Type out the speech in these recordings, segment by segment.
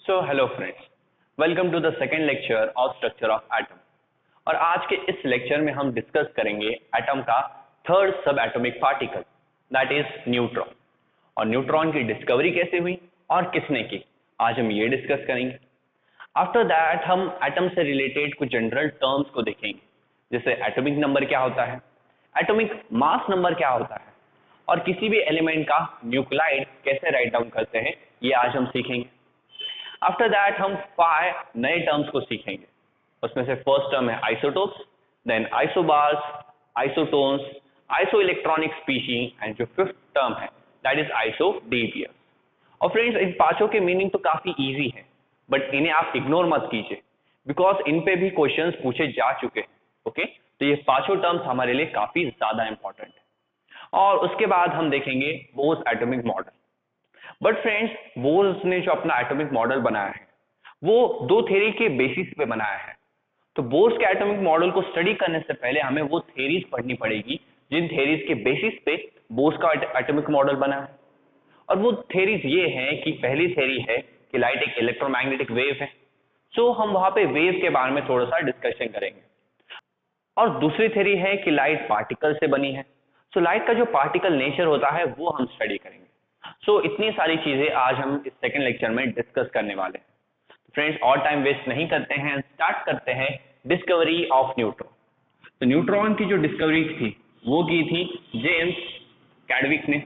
So hello friends, welcome to the second lecture of structure of atom. और आज के इस लेक्चर में हम डिस्कस करेंगे एटम का थर्ड सब atomic particle that is neutron. और न्यूट्रॉन की डिस्कवरी कैसे हुई और किसने की, आज हम ये डिस्कस करेंगे। आफ्टर दैट हम एटम से रिलेटेड कुछ जनरल टर्म्स को देखेंगे, जैसे एटॉमिक नंबर क्या होता है, एटॉमिक मास नंबर क्या होता है, और किसी भी एलिमेंट का न्यूक्लाइड कैसे राइट डाउन करते हैं, ये आज हम सीखेंगे। आफ्टर दैट हम 5 नए टर्म्स को सीखेंगे। उसमें से फर्स्ट टर्म है isotopes, then isobars, isotones, isoelectronic species and जो फिफ्थ टर्म है दैट इज आइसोडेवियर्स। और फ्रेंड्स, इन पांचों के मीनिंग तो काफी इजी है, बट इन्हें आप इग्नोर मत कीजिए बिकॉज इन पे भी क्वेश्चंस पूछे जा चुके हैं। ओके, तो ये पांचों टर्म्स हमारे लिए काफी ज्यादा इंपॉर्टेंट है। और उसके बाद हम देखेंगे Bohr's atomic model. But friends, Bohr's ने जो अपना एटॉमिक मॉडल बनाया है वो 2 थ्योरी के बेसिस पे बनाया है। तो बोर्स के एटॉमिक मॉडल को स्टडी करने से पहले हमें वो थ्योरीज पढ़नी पड़ेगी जिन थ्योरीज के बेसिस पे बोर्स का एटॉमिक मॉडल बना है। और वो थ्योरीज ये है कि पहली थ्योरी है कि लाइट एक इलेक्ट्रोमैग्नेटिक वेव है, सो हम वहां पे वेव के बारे में थोड़ा सा डिस्कशन करेंगे। और दूसरी थ्योरी है कि लाइट पार्टिकल से बनी है, सो लाइट का जो पार्टिकल नेचर होता है वो हम स्टडी करेंगे। सो इतनी सारी चीजें आज हम इस सेकंड लेक्चर में डिस्कस करने वाले हैं। फ्रेंड्स, और टाइम वेस्ट नहीं करते हैं, स्टार्ट करते हैं डिस्कवरी ऑफ न्यूट्रॉन। तो न्यूट्रॉन की जो डिस्कवरी थी वो की थी जेम्स कैडविक ने।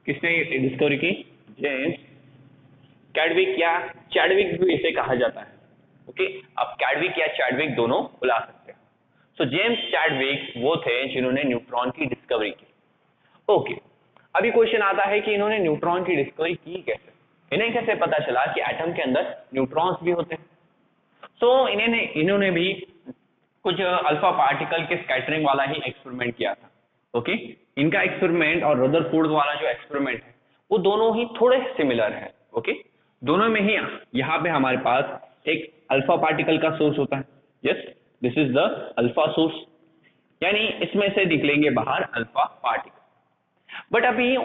किसने डिस्कवरी की? जेम्स कैडविक, या चैडविक भी इसे कहा जाता है। ओके, आप कैडविक या चैडविक दोनों बुला सकते हैं। सो जेम्स चैडविक वो थे जिन्होंने न्यूट्रॉन की डिस्कवरी की। ओके, अभी क्वेश्चन आता है कि इन्होंने न्यूट्रॉन की डिस्कवरी की कैसे, इन्हें कैसे पता चला कि एटम के अंदर न्यूट्रॉन्स भी होते हैं। सो इन्होंने भी कुछ अल्फा पार्टिकल के स्कैटरिंग वाला ही एक्सपेरिमेंट किया था। ओके, इनका एक्सपेरिमेंट और रदरफोर्ड वाला जो एक्सपेरिमेंट है वो दोनों ही थोड़े सिमिलर है। ओके, दोनों में ही यहाँ पे हमारे पास एक अल्फा पार्टिकल का सोर्स होता है। Yes, this is the alpha source, यानी इसमें से निकलेंगे बाहर अल्फा पार्टिकल। बट अभी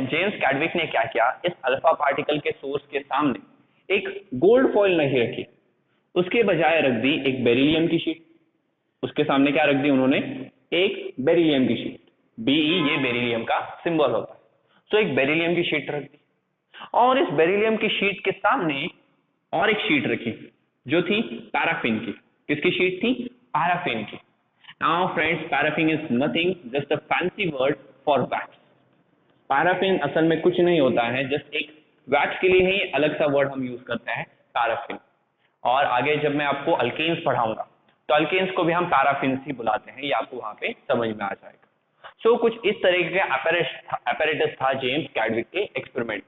जेम्स कैडविक ने क्या किया, इस अल्फा पार्टिकल के सोर्स के सामने एक गोल्ड फॉइल नहीं रखी, उसके बजाय रख दी एक बेरिलियम की शीट। उसके सामने क्या रख दी उन्होंने? एक बेरिलियम की शीट। बीई ये बेरिलियम का सिंबल होता है। तो एक बेरिलियम की शीट रख दी, और इस बेरिलियम की शीट के सामने और एक शीट रखी जो थी पैराफिन की। किसकी शीट थी? पैराफिन की। Now friends, paraffin is nothing just a fancy word for wax. Paraffin असल में कुछ नहीं होता है, जस्ट एक वैक्स के लिए ही अलग सा वर्ड हम यूज करते हैं, पैराफिन। और आगे जब मैं आपको अल्केन्स पढ़ाऊंगा तो अल्केन्स को भी हम पैराफिन ही बुलाते हैं, ये आपको वहां पे समझ में आ जाएगा। सो कुछ इस तरीके का apparatus था जेम्स कैडविक के एक्सपेरिमेंट।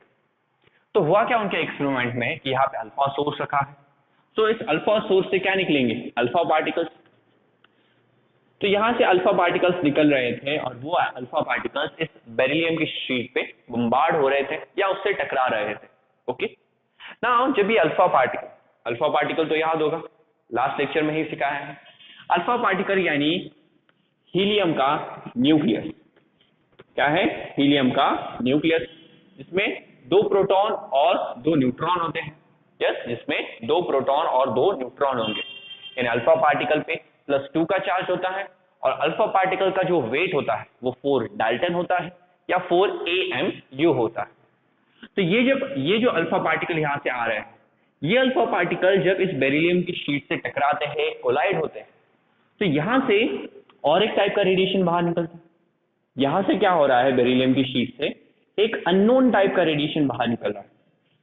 तो हुआ क्या उनके एक्सपेरिमेंट में कि यहाँ पे अल्फा सोर्स रखा है। सो इस अल्फा सोर्स से क्या निकलेंगे? Alpha particles. तो यहाँ से अल्फा पार्टिकल्स निकल रहे थे और वो अल्फा पार्टिकल्स इस बेरिलियम की शीट पे बम्बार्ड हो रहे थे या उससे टकरा रहे थे। ओके, नाउ जब ये अल्फा पार्टिकल तो याद होगा, लास्ट लेक्चर में ही सिखाया है। अल्फा पार्टिकल यानी हीलियम का न्यूक्लियस। क्या है? हीलियम का न्यूक्लियस, जिसमें 2 प्रोटॉन और 2 न्यूट्रॉन होते हैं। यस, जिसमें 2 प्रोटॉन और 2 न्यूट्रॉन होंगे। इन अल्फा पार्टिकल पे +2 का चार्ज होता है, और अल्फा पार्टिकल का जो वेट होता है वो 4 डाल्टन होता है या 4 AMU होता है। तो ये जो अल्फा पार्टिकल यहाँ से आ रहे हैं, ये अल्फा पार्टिकल जब इस बेरिलियम की शीट से टकराते हैं, कोलाइड होते हैं, तो यहाँ से और एक टाइप का रेडिएशन बाहर निकलता है। यहाँ से क्या हो रहा है? बेरिलियम की शीट से एक अननोन टाइप का रेडिएशन बाहर निकल रहा है,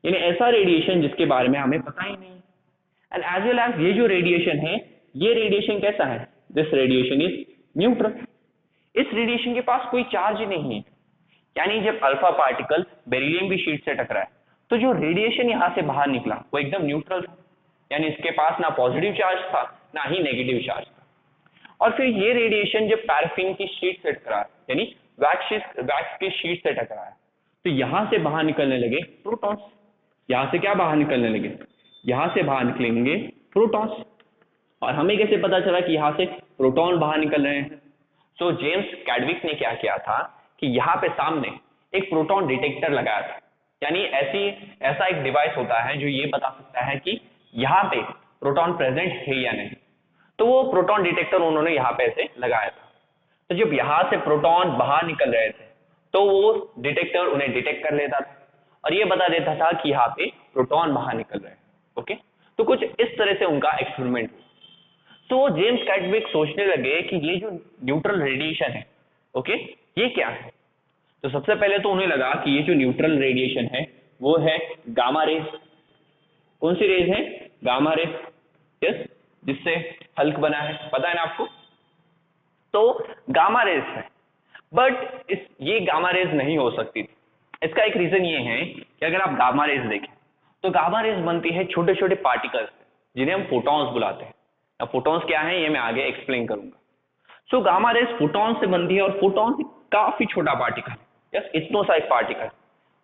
यानी ऐसा रेडिएशन जिसके बारे में हमें पता ही नहीं। एंड एज वेल एज ये जो रेडिएशन है, ये रेडिएशन कैसा है? This radiation is neutral. इस रेडिएशन के पास कोई चार्ज ही नहीं है, यानी जब अल्फा पार्टिकल बेरिलियम की शीट से टकराए तो जो रेडिएशन यहाँ से बाहर निकला वो एकदम न्यूट्रल था, यानी इसके पास ना पॉजिटिव चार्ज था ना ही नेगेटिव चार्ज था। और फिर ये रेडिएशन जब पैराफिन की शीट से टकराया, यानी वैक्स की शीट से टकराया, तो यहाँ से बाहर निकलने लगे प्रोटॉन्स। यहाँ से क्या बाहर निकलने लगे? यहाँ से बाहर निकलेंगे प्रोटॉन्स। और हमें कैसे पता चला कि यहाँ से प्रोटॉन बाहर निकल रहे हैं? सो जेम्स कैडविक ने क्या किया था कि यहाँ पे सामने एक प्रोटॉन डिटेक्टर लगाया था। यानी ऐसा एक डिवाइस होता है जो ये बता सकता है कि यहाँ पे प्रोटॉन प्रेजेंट है या नहीं। तो वो प्रोटॉन डिटेक्टर उन्होंने यहाँ पे ऐसे लगाया था। तो जब यहाँ से प्रोटॉन बाहर निकल रहे थे तो वो डिटेक्टर उन्हें डिटेक्ट कर लेता था और ये बता देता था कि यहाँ पे प्रोटॉन बाहर निकल रहे हैं। ओके, तो कुछ इस तरह से उनका एक्सपेरिमेंट हुआ। तो जेम्स कैडविक सोचने लगे कि ये जो न्यूट्रल रेडिएशन है, ओके, ये क्या है। तो सबसे पहले तो उन्हें लगा कि ये जो न्यूट्रल रेडिएशन है वो है गामा रेज। कौन सी रेज है? गामा रेज, यस, जिससे हल्क बना है, पता है ना आपको। तो गामा रेज है, बट ये गामा रेज नहीं हो सकती थी। इसका एक रीजन ये है कि अगर आप गामा रेज देखें तो गामा रेज बनती है छोटे छोटे पार्टिकल्स से, जिन्हें हम फोटॉन्स बुलाते हैं। अब फोटॉन्स क्या है ये मैं आगे एक्सप्लेन करूंगा। सो गामा रेज फोटॉन से बनती है और फोटॉन काफी छोटा पार्टिकल, यस, इतना सा एक पार्टिकल,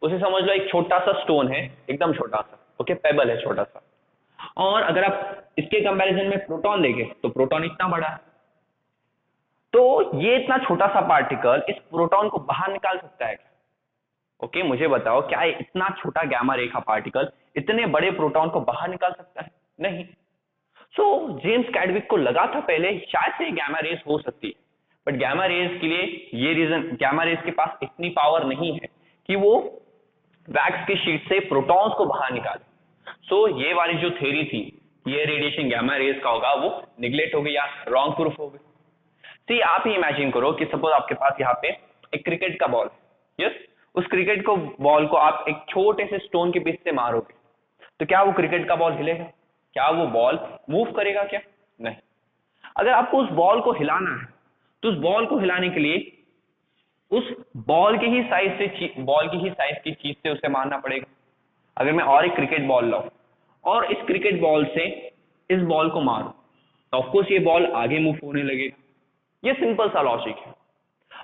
उसे समझ लो एक छोटा सा स्टोन है, एकदम छोटा सा, ओके, पेबल है छोटा सा। और अगर आप इसके कंपैरिजन में प्रोटॉन देखें तो प्रोटॉन इतना बड़ा है। तो ये इतना छोटा सा पार्टिकल इस प्रोटॉन को बाहर निकाल सकता है क्या? ओके, मुझे बताओ, क्या इतना छोटा गामा रे का पार्टिकल इतने बड़े प्रोटॉन को बाहर निकाल सकता है? नहीं। सो जेम्स कैडविक को लगा था पहले शायद से गामा रेज हो सकती है, बट गामा रेज के लिए ये रीजन, गामा रेज के पास इतनी पावर नहीं है कि वो वैक्स की शीट से प्रोटॉन्स को बाहर निकाले। सो ये वाली जो थ्योरी थी, ये रेडिएशन गामा रेज का होगा, वो निगलेक्ट हो गई या रॉन्ग प्रूफ हो गई। सी आप ही इमेजिन करो कि सपोज आपके पास यहाँ पे एक क्रिकेट का बॉल है, यस, उस क्रिकेट को बॉल को आप एक छोटे से स्टोन के पीस से मारोगे तो क्या वो क्रिकेट का बॉल हिलेगा? क्या वो बॉल मूव करेगा क्या? नहीं। अगर आपको उस बॉल को हिलाना है तो उस बॉल को हिलाने के लिए उस बॉल की ही साइज की चीज से उसे मारना पड़ेगा। अगर मैं और एक क्रिकेट बॉल लाऊं और इस क्रिकेट बॉल से इस बॉल को मारूं तो ऑफकोर्स ये बॉल आगे मूव होने लगेगा। ये सिंपल सा लॉजिक है।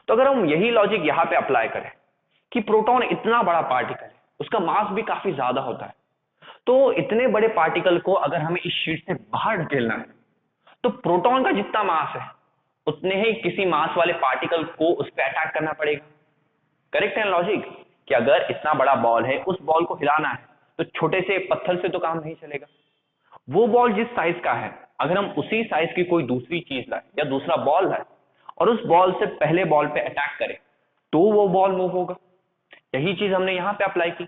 तो अगर हम यही लॉजिक यहाँ पे अप्लाई करें कि प्रोटॉन इतना बड़ा पार्टिकल है, उसका मास भी काफी ज्यादा होता है, तो इतने बड़े पार्टिकल को अगर हमें इस शीट से बाहर ढकेलना है तो प्रोटॉन का जितना मास है उतने ही किसी मास वाले पार्टिकल को उस पर अटैक करना पड़ेगा। करेक्ट है लॉजिक? कि अगर इतना बड़ा बॉल है, उस बॉल को हिलाना है तो छोटे से पत्थर से तो काम नहीं चलेगा। वो बॉल जिस साइज का है, अगर हम उसी साइज की कोई दूसरी चीज लाए या दूसरा बॉल लाए और उस बॉल से पहले बॉल पे अटैक करें तो वो बॉल मूव होगा। यही चीज हमने यहाँ पे अप्लाई की।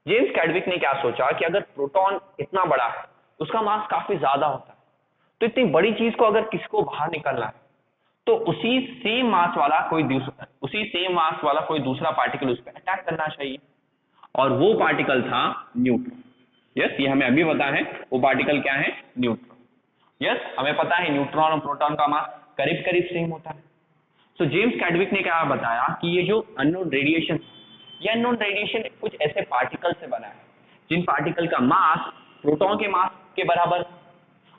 जेम्स कैडविक ने क्या सोचा कि अगर प्रोटॉन इतना बड़ा है, उसका मास काफी ज्यादा होता है, तो इतनी बड़ी चीज को अगर किसको बाहर निकलना है तो उसी सेम मास वाला कोई दूसरा पार्टिकल उस पर अटैक करना चाहिए, और वो पार्टिकल था न्यूट्रॉन। यस, ये हमें अभी पता है वो पार्टिकल क्या है, न्यूट्रॉन। यस, हमें पता है न्यूट्रॉन और प्रोटॉन का मास करीब करीब सेम होता है। सो जेम्स कैडविक ने क्या बताया कि ये जो अननोन रेडिएशन, ये अननोन रेडिएशन कुछ ऐसे पार्टिकल से बना है जिन पार्टिकल का मास प्रोटॉन के मास के बराबर,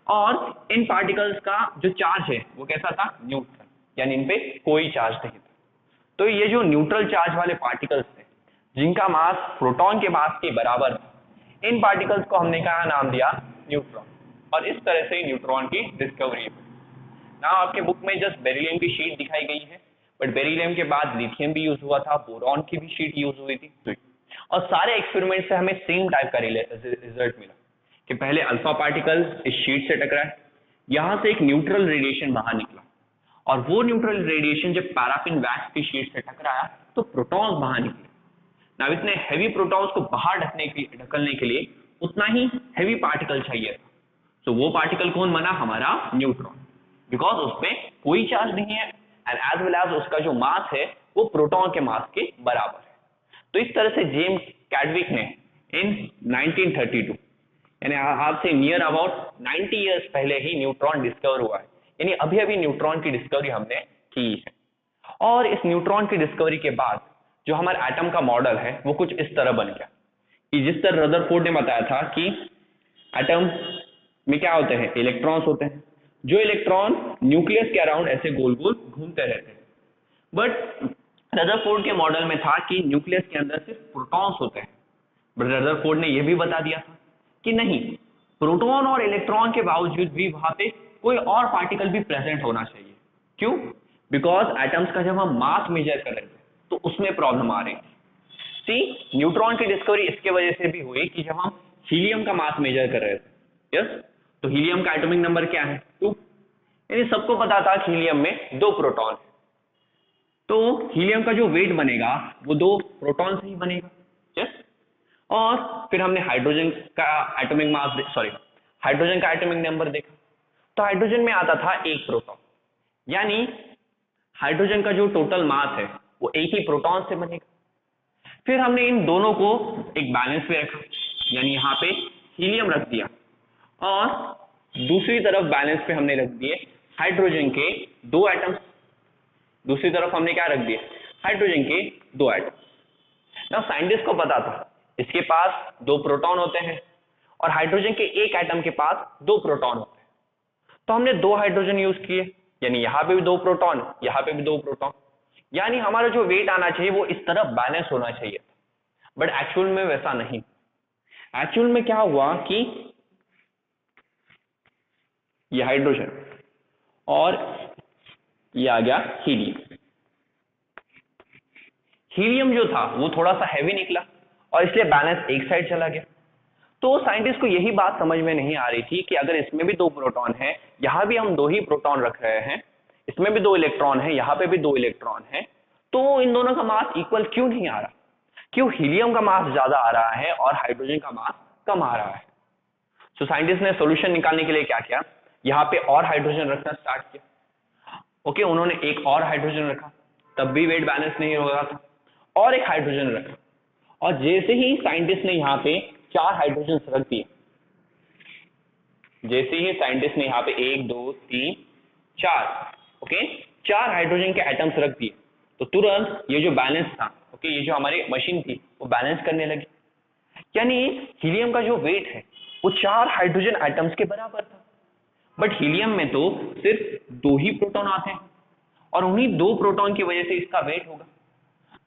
और इन पार्टिकल्स का जो चार्ज है वो कैसा था, न्यूट्रल, यानी इन पे कोई चार्ज नहीं था। तो ये जो न्यूट्रल चार्ज वाले पार्टिकल्स थे जिनका मास प्रोटॉन के मास के बराबर था, इन पार्टिकल्स को हमने क्या नाम दिया, न्यूट्रॉन। और इस तरह से न्यूट्रॉन की डिस्कवरी हुई। ना आपके बुक में जस्ट बेरिलियम की शीट दिखाई गई है, बट बेरिलियम के बाद लिथियम भी यूज हुआ था, बोरॉन की भी शीट यूज हुई थी, और सारे एक्सपेरिमेंट से हमें सेम टाइप का रिजल्ट मिला कि पहले अल्फा पार्टिकल इस शीट से टकराए, यहां से एक न्यूट्रल रेडिएशन बाहर निकला, और वो न्यूट्रल रेडिएशन जब पैराफिन वैक्स की शीट से टकराया तो प्रोटॉन्स बाहर निकले। ना इतने हैवी प्रोटॉन्स को बाहर ढकलने के लिए उतना ही हैवी पार्टिकल चाहिए था। तो वो पार्टिकल कौन बना, हमारा न्यूट्रॉन, बिकॉज उसमें कोई चार्ज नहीं है एंड एज वेल एज उसका जो मास है वो प्रोटॉन के मास के बराबर है। तो इस तरह से जेम्स कैडविक ने इन 1932, यानी आज से नियर अबाउट 90 इयर्स पहले ही न्यूट्रॉन डिस्कवर हुआ है, यानी अभी अभी न्यूट्रॉन की डिस्कवरी हमने की है। और इस न्यूट्रॉन की डिस्कवरी के बाद जो हमारा एटम का मॉडल है वो कुछ इस तरह बन गया कि जिस तरह रदरफोर्ड ने बताया था कि एटम में क्या होते हैं, इलेक्ट्रॉन्स होते हैं, जो इलेक्ट्रॉन न्यूक्लियस के अराउंड ऐसे गोल गोल घूमते रहते हैं। बट रदरफोर्ड के मॉडल में था कि न्यूक्लियस के अंदर सिर्फ प्रोटॉन्स होते हैं, बट रदरफोर्ड ने यह भी बता दिया था कि नहीं, प्रोटॉन और इलेक्ट्रॉन के बावजूद भी वहां पे कोई और पार्टिकल भी प्रेजेंट होना चाहिए। क्यों? बिकॉज एटम्स का जब हम मास मेजर कर रहे थे तो उसमें प्रॉब्लम आ रही थी। सी न्यूट्रॉन की डिस्कवरी इसके वजह से भी हुई कि जब हम हीलियम का मास मेजर कर रहे थे, यस, तो हीलियम का एटॉमिक नंबर क्या है 2, यानी सबको पता था कि हीलियम में 2 प्रोटॉन, तो हीलियम का जो वेट बनेगा वो 2 प्रोटॉन से ही बनेगा, यस। और फिर हमने हाइड्रोजन का एटॉमिक मास, सॉरी हाइड्रोजन का एटॉमिक नंबर देखा, तो हाइड्रोजन में आता था 1 प्रोटॉन, यानी हाइड्रोजन का जो टोटल मास है वो एक ही प्रोटॉन से बनेगा। फिर हमने इन दोनों को एक बैलेंस पे रखा, यानी यहाँ पे हीलियम रख दिया और दूसरी तरफ बैलेंस पे हमने रख दिए हाइड्रोजन के 2 एटम्स, दूसरी तरफ हमने क्या रख दिए हाइड्रोजन के 2 एटम्स। ना साइंटिस्ट को पता था इसके पास 2 प्रोटॉन होते हैं और हाइड्रोजन के एक एटम के पास 2 प्रोटॉन होते हैं, तो हमने 2 हाइड्रोजन यूज किए, यानी यहाँ पे भी 2 प्रोटॉन, यहाँ पे भी 2 प्रोटॉन, यानी हमारा जो वेट आना चाहिए वो इस तरफ बैलेंस होना चाहिए, बट एक्चुअल में वैसा नहीं। एक्चुअल में क्या हुआ कि ये हाइड्रोजन और ये आ गया हीलियम, हीलियम जो था वो थोड़ा सा हैवी निकला और इसलिए बैलेंस एक साइड चला गया। तो साइंटिस्ट को यही बात समझ में नहीं आ रही थी कि अगर इसमें भी 2 प्रोटॉन है, यहां भी हम 2 ही प्रोटॉन रख रहे हैं, इसमें भी 2 इलेक्ट्रॉन है, यहां पे भी 2 इलेक्ट्रॉन है, तो इन दोनों का मास इक्वल क्यों नहीं आ रहा, क्यों हीलियम का मास ज्यादा आ रहा है और हाइड्रोजन का मास कम आ रहा है। सो साइंटिस्ट ने सोल्यूशन निकालने के लिए क्या किया, यहाँ पे और हाइड्रोजन रखना स्टार्ट किया। ओके, उन्होंने एक और हाइड्रोजन रखा, तब भी वेट बैलेंस नहीं हो रहा था, और एक हाइड्रोजन रखा, और जैसे ही साइंटिस्ट ने यहाँ पे 4 हाइड्रोजन रख दिए, जैसे ही साइंटिस्ट ने यहाँ पे 1 2 3 4, ओके 4 हाइड्रोजन के एटम्स रख दिए, तो तुरंत ये जो बैलेंस था, ओके ये जो हमारी मशीन थी वो बैलेंस करने लगी, यानी हीलियम का जो वेट है वो 4 हाइड्रोजन एटम्स के बराबर था, बट हीलियम में तो सिर्फ 2 ही प्रोटॉन आते हैं और उन्हीं 2 प्रोटॉन की वजह से इसका वेट होगा।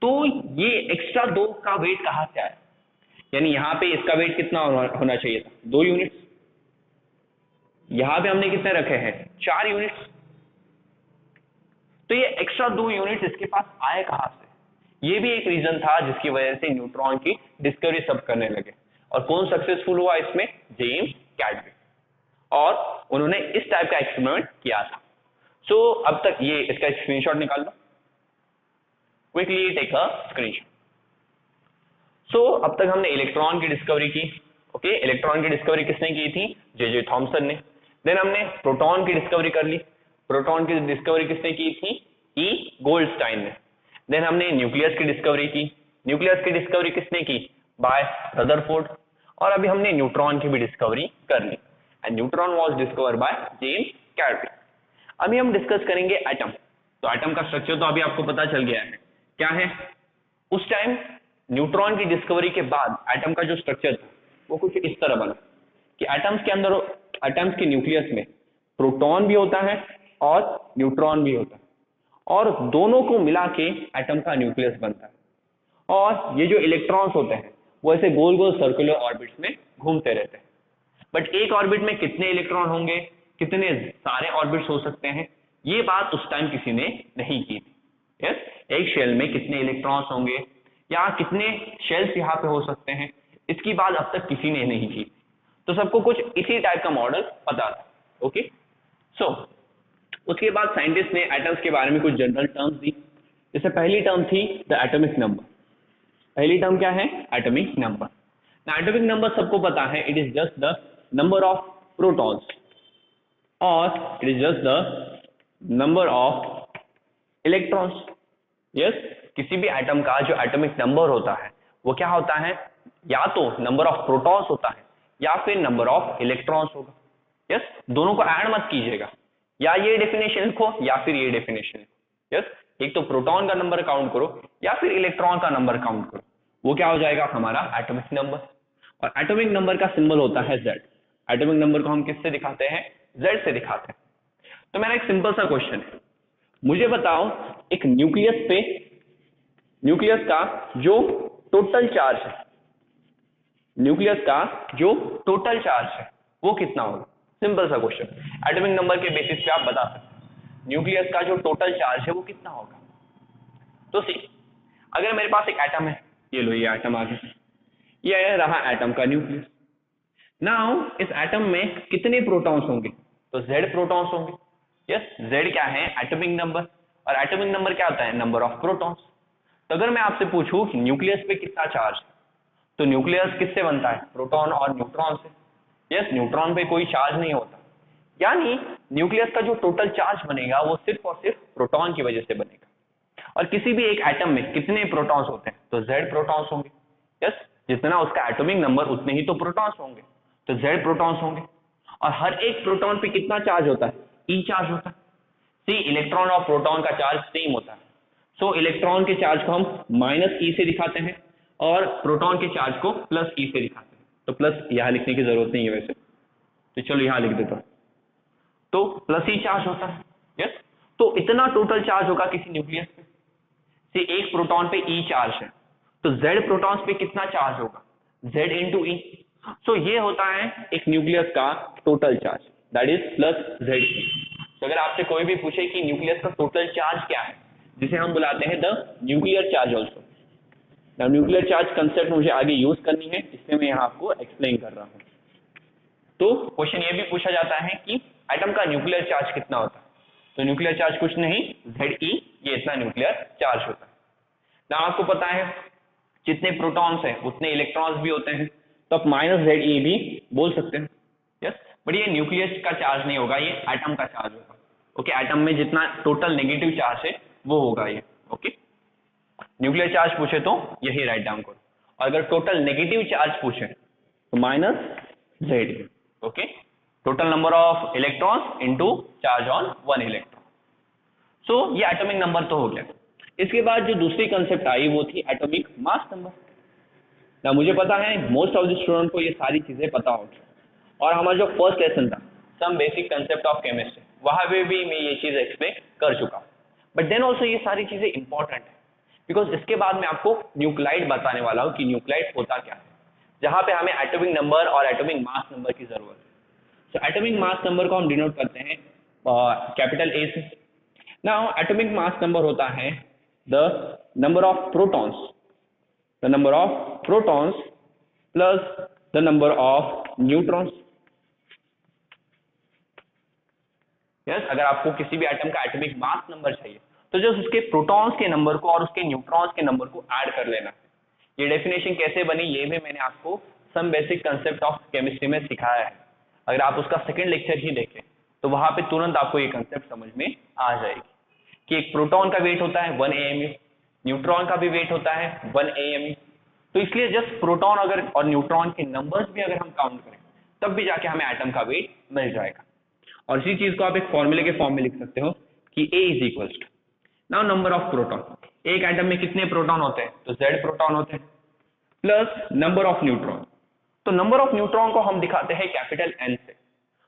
तो ये एक्स्ट्रा 2 का वेट कहां से आया, यानी यहाँ पे इसका वेट कितना होना चाहिए था 2 यूनिट्स, यहां पे हमने कितने रखे हैं 4 यूनिट्स, तो ये एक्स्ट्रा 2 यूनिट्स इसके पास आए कहां से, ये भी एक रीजन था जिसकी वजह से न्यूट्रॉन की डिस्कवरी सब करने लगे। और कौन सक्सेसफुल हुआ इसमें, जेम्स कैडबरी, और उन्होंने इस टाइप का एक्सपेरिमेंट किया था। सो अब तक ये इसका स्क्रीनशॉट निकाल लो, क्विकली टेक अ स्क्रीनशॉट। सो अब तक हमने इलेक्ट्रॉन की डिस्कवरी की, ओके इलेक्ट्रॉन की डिस्कवरी किसने की थी, जे थॉमसन ने। देन हमने प्रोटॉन की डिस्कवरी कर ली, प्रोटॉन की डिस्कवरी किसने की थी, ई गोल्डस्टाइन ने। देन हमने न्यूक्लियस की डिस्कवरी की, न्यूक्लियस की डिस्कवरी किसने की, बाय रदरफोर्ड। और अभी हमने न्यूट्रॉन की भी डिस्कवरी कर ली, and neutron was discovered by James Cadbury. अभी हम डिस्कस करेंगे एटम। तो एटम का स्ट्रक्चर तो अभी आपको पता चल गया है क्या है। उस टाइम न्यूट्रॉन की डिस्कवरी के बाद एटम का जो स्ट्रक्चर था वो कुछ इस तरह बना कि एटम्स के अंदर, एटम्स के न्यूक्लियस में प्रोटॉन भी होता है और न्यूट्रॉन भी होता है, और दोनों को मिला के एटम का न्यूक्लियस बनता है। और ये जो इलेक्ट्रॉन्स होते हैं वो ऐसे गोल गोल सर्कुलर ऑर्बिट्स में घूमते रहते हैं, बट एक ऑर्बिट में कितने इलेक्ट्रॉन होंगे, कितने सारे ऑर्बिट्स हो सकते हैं, ये बात उस टाइम किसी ने नहीं की थी। यस, एक शेल में कितने इलेक्ट्रॉन्स होंगे या कितने शेल्स यहाँ पे हो सकते हैं, इसकी बात अब तक किसी ने नहीं की। तो सबको कुछ इसी टाइप का मॉडल पता था। ओके, सो उसके बाद साइंटिस्ट ने एटम्स के बारे में कुछ जनरल टर्म्स दी। जैसे पहली टर्म थी द एटॉमिक नंबर। पहली टर्म क्या है, एटॉमिक नंबर। एटॉमिक नंबर सबको पता है, it is just the number of protons और it is just the number of electrons. Yes, किसी भी एटम का जो एटॉमिक नंबर होता है वो क्या होता है, या तो नंबर ऑफ प्रोटॉन्स होता है या फिर नंबर ऑफ इलेक्ट्रॉन्स होगा। यस, दोनों को ऐड मत कीजिएगा, या ये डेफिनेशन लिखो या फिर ये डेफिनेशन लिखो। यस, एक तो प्रोटॉन का नंबर काउंट करो या फिर इलेक्ट्रॉन का नंबर काउंट करो, वो क्या हो जाएगा हमारा एटॉमिक नंबर। और एटॉमिक नंबर का सिंबल होता है Z। एटॉमिक नंबर को हम किससे दिखाते हैं, Z से दिखाते हैं। तो मेरा एक सिंपल सा क्वेश्चन है, मुझे बताओ एक न्यूक्लियस पे, न्यूक्लियस का जो टोटल चार्ज है, न्यूक्लियस का जो टोटल चार्ज है वो कितना होगा। सिंपल सा क्वेश्चन, एटॉमिक नंबर के बेसिस पे आप बता सकते हैं न्यूक्लियस का जो टोटल चार्ज है वो कितना होगा। तो सी, अगर मेरे पास एक एटम है ये लो ये एटम आ गया, ये रहा एटम का न्यूक्लियस। नाउ इस एटम में कितने प्रोटॉन्स होंगे? तो Z प्रोटॉन्स होंगे। यस, Z क्या है? एटॉमिक नंबर, और एटॉमिक नंबर क्या होता है? Number of protons. तो अगर मैं आपसे पूछूं कि न्यूक्लियस पे कितना चार्ज है, तो न्यूक्लियस किससे बनता है? प्रोटॉन और न्यूट्रॉन से। यस, न्यूट्रॉन पे कोई चार्ज नहीं होता, यानी न्यूक्लियस का जो टोटल चार्ज बनेगा वो सिर्फ और सिर्फ प्रोटॉन की वजह से बनेगा। और किसी भी एक एटम में कितने प्रोटॉन्स होते हैं? तो Z प्रोटॉन्स होंगे। यस, जितना उसका एटॉमिक नंबर उतने ही तो प्रोटॉन्स होंगे, तो Z प्रोटॉन्स होंगे। और हर एक प्रोटॉन पे कितना चार्ज होता है? E चार्ज होता है। सी, इलेक्ट्रॉन और प्रोटॉन का चार्ज सेम होता है, सो इलेक्ट्रॉन के चार्ज को हम -E से दिखाते हैं और प्रोटॉन के चार्ज को +E से दिखाते हैं। तो प्लस यहाँ लिखने की जरूरत नहीं है वैसे, तो चलो यहाँ लिख देता हूँ, तो +E चार्ज होता है। यस, तो इतना टोटल चार्ज होगा किसी न्यूक्लियस पे। सी, एक प्रोटॉन पे E चार्ज है, तो Z प्रोटॉन्स पे कितना चार्ज होगा? Z into E। सो ये होता है एक न्यूक्लियस का total charge, that is +ZE। तो अगर आपसे कोई भी पूछे कि न्यूक्लियस का टोटल चार्ज क्या है, जिसे हम बुलाते हैं the nuclear charge also. The nuclear charge concept मुझे आगे यूज करनी है, इसलिए मैं यहाँ आपको एक्सप्लेन कर रहा हूँ। तो क्वेश्चन ये भी पूछा जाता है कि एटम का न्यूक्लियर चार्ज कितना होता है? तो न्यूक्लियर चार्ज कुछ नहीं, ZE, ये इतना न्यूक्लियर चार्ज होता है ना। आपको पता है जितने प्रोटॉन्स हैं उतने इलेक्ट्रॉन्स भी होते हैं, तो आप -ZE भी बोल सकते हैं। यस, बट ये न्यूक्लियस का चार्ज नहीं होगा, ये एटम का चार्ज होगा। ओके, एटम में जितना टोटल नेगेटिव चार्ज है वो होगा ये। ओके, न्यूक्लियर चार्ज पूछे तो यही राइट डाउन करो, और अगर टोटल नेगेटिव चार्ज पूछे तो -ZE। Okay, total number of electrons into charge on one electron. So ये एटॉमिक नंबर तो हो गया। इसके बाद जो दूसरी कंसेप्ट आई वो थी एटॉमिक मास नंबर। ना मुझे पता है मोस्ट ऑफ द स्टूडेंट को ये सारी चीजें पता होगी, और हमारा जो फर्स्ट लेसन था some basic concept of chemistry, वहां पे भी मैं ये चीज एक्सप्लेन कर चुका हूँ। बट देन ऑल्सो ये सारी चीजें इंपॉर्टेंट है, बिकॉज इसके बाद मैं आपको न्यूक्लाइड बताने वाला हूँ कि न्यूक्लाइड होता क्या है, जहां पे हमें एटॉमिक नंबर और एटॉमिक मास नंबर की जरूरत है। सो एटॉमिक मास नंबर को हम डिनोट करते हैं कैपिटल A से। नाउ एटॉमिक मास नंबर होता है the number of protons, the number of protons plus the number of neutrons। Yes, अगर आपको किसी भी एटम का एटॉमिक मास नंबर चाहिए तो जो उसके प्रोटॉन्स के नंबर को और उसके न्यूट्रॉन्स के नंबर को ऐड कर लेना। ये डेफिनेशन कैसे बनी ये भी मैंने आपको some basic concept of chemistry में सिखाया है। अगर आप उसका सेकंड लेक्चर ही देखें तो वहां पे तुरंत आपको ये कंसेप्ट समझ में आ जाएगी कि एक प्रोटॉन का वेट होता है 1 AMU, न्यूट्रॉन का भी वेट होता है 1 AMU। तो इसलिए जस्ट प्रोटॉन अगर और न्यूट्रॉन के नंबर्स भी अगर हम काउंट करें तब भी जाके हमें एटम का वेट मिल जाएगा। और इसी चीज को आप एक फॉर्मूले के फॉर्म में लिख सकते हो कि A is equal to now number of proton. एक एटम में कितने प्रोटॉन होते हैं? तो Z प्रोटॉन होते हैं, प्लस नंबर ऑफ न्यूट्रॉन। तो नंबर ऑफ न्यूट्रॉन को हम दिखाते हैं कैपिटल N से।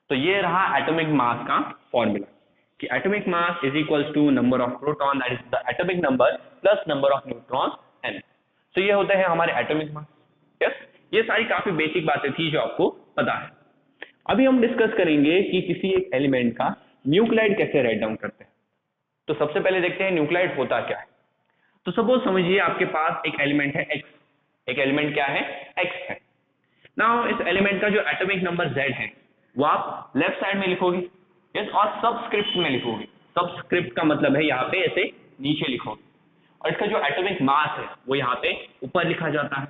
तो ये रहा एटॉमिक मास का फॉर्मूला कि atomic mass is equal to number of proton that is the atomic number plus number of neutron N। तो ये होते हैं हमारे एटॉमिक मास। यस, ये सारी काफी बेसिक बातें थी जो आपको पता है। अभी हम डिस्कस करेंगे कि किसी एक एलिमेंट का न्यूक्लाइड कैसे राइट डाउन करते हैं। तो सबसे पहले देखते हैं न्यूक्लाइड होता क्या है। तो सपोज समझिए आपके पास एक एलिमेंट है X, एक एलिमेंट क्या है? X है। नाउ इस एलिमेंट का जो एटॉमिक नंबर Z है वो आप लेफ्ट साइड में लिखोगे, यस, और सबस्क्रिप्ट में लिखोगे। सबस्क्रिप्ट का मतलब है यहाँ पे ऐसे नीचे लिखोगे, और इसका जो एटॉमिक मास है वो यहाँ पे ऊपर लिखा जाता है,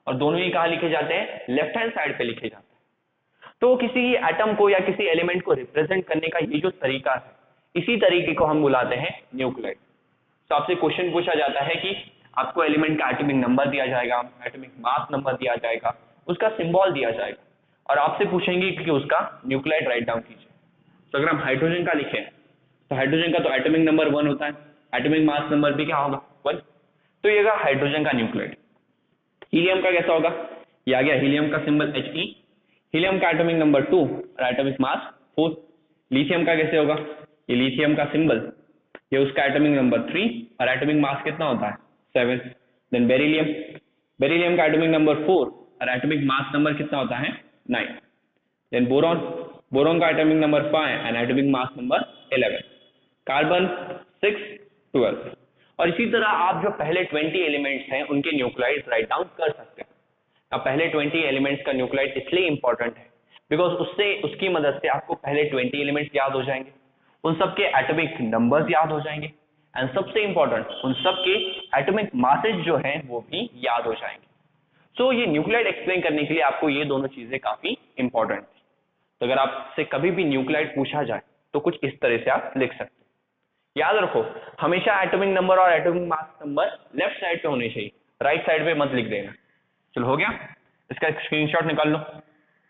और दोनों ही कहाँ लिखे जाते हैं? लेफ्ट हैंड साइड पे लिखे जाते हैं। तो किसी एटम को या किसी एलिमेंट को रिप्रेजेंट करने का ये जो तरीका है, इसी तरीके को हम बुलाते हैं न्यूक्लाइड। तो आपसे क्वेश्चन पूछा जाता है कि आपको एलिमेंट का एटॉमिक नंबर दिया जाएगा, एटॉमिक मास नंबर दिया जाएगा, उसका सिंबल दिया जाएगा, और आपसे पूछेंगे कि उसका न्यूक्लाइड राइट डाउन कीजिए। तो अगर हम हाइड्रोजन का लिखें तो हाइड्रोजन का तो एटॉमिक नंबर 1 होता है, एटॉमिक मास नंबर भी क्या होगा? 1। तो ये हाइड्रोजन का न्यूक्लाइड। हीलियम का कैसा होगा? ये आ गया हीलियम का सिंबल He। हीलियम का एटॉमिक नंबर 2 और एटॉमिक मास 4। लिथियम का कैसे होगा? ये लिथियम का सिंबल, ये उसका एटॉमिक नंबर 3 और एटॉमिक मास कितना होता है? 7। देन बेरिलियम, बेरिलियम का एटॉमिक नंबर 4 और एटॉमिक मास नंबर कितना होता है? 9। देन बोरॉन, बोरॉन का atomic number 5 and atomic mass number 11। Carbon 6, 12। और इसी तरह आप जो पहले 20 एलिमेंट्स हैं उनके न्यूक्लियोटाइड्स राइट डाउन कर सकते हैं। अब पहले 20 एलिमेंट्स का न्यूक्लियोटाइड इसलिए इंपॉर्टेंट है बिकॉज उससे उसकी मदद से आपको पहले 20 एलिमेंट्स याद हो जाएंगे, उन सबके एटॉमिक नंबर्स याद हो जाएंगे, एंड सबसे इंपॉर्टेंट उन सबके एटॉमिक मासेज जो हैं वो भी याद हो जाएंगे। सो ये न्यूक्लियोटाइड एक्सप्लेन करने के लिए आपको ये दोनों चीजें काफी इंपॉर्टेंट थी। तो अगर आपसे कभी भी न्यूक्लियोटाइड पूछा जाए तो कुछ इस तरह से आप लिख सकते हैं। याद रखो हमेशा एटॉमिक नंबर और atomic mass number left side पे होने चाहिए, राइट साइड पे मत लिख देना। चलो हो गया, इसका एक स्क्रीनशॉट निकाल लो।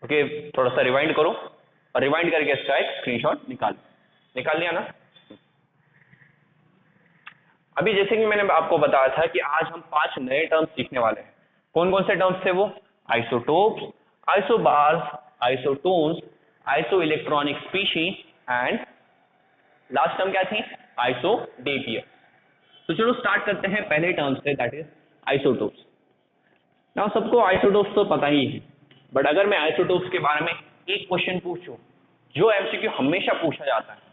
ओके थोड़ा सा रिवाइंड करो और रिवाइंड करके इसका एक स्क्रीनशॉट निकाल लिया ना। अभी जैसे कि मैंने आपको बताया था कि आज हम 5 नए टर्म्स सीखने वाले हैं। कौन कौन से टर्म्स थे वो? Isotopes, isobars, isotones, isoelectronic species and last term क्या थी? आइसोडेपियर। तो चलो स्टार्ट करते हैं पहले टर्म से, दैट इज आइसोटोप्स। नाउ सबको आइसोटोप्स तो पता ही है, बट अगर मैं आइसोटोप्स के बारे में एक क्वेश्चन पूछूं जो एमसीक्यू हमेशा पूछा जाता है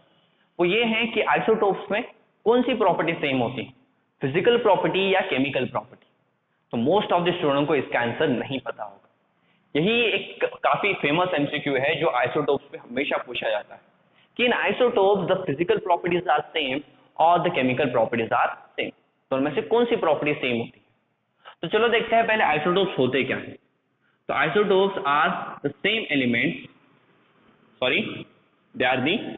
वो ये है कि आइसोटोप्स में कौन सी प्रॉपर्टी सेम होती है, फिजिकल प्रॉपर्टी या केमिकल प्रॉपर्टी? तो मोस्ट ऑफ द स्टूडेंट को इसका आंसर नहीं पता होगा। यही एक काफी फेमस एमसीक्यू है जो आइसोटोप्स पे हमेशा पूछा जाता है कि इन isotopes the physical properties are same और the chemical properties are same. तो उनमें से कौन सी प्रॉपर्टी सेम होती है? तो चलो देखते हैं पहले आइसोटोप्स होते क्या है। तो isotopes are the same element, sorry they are the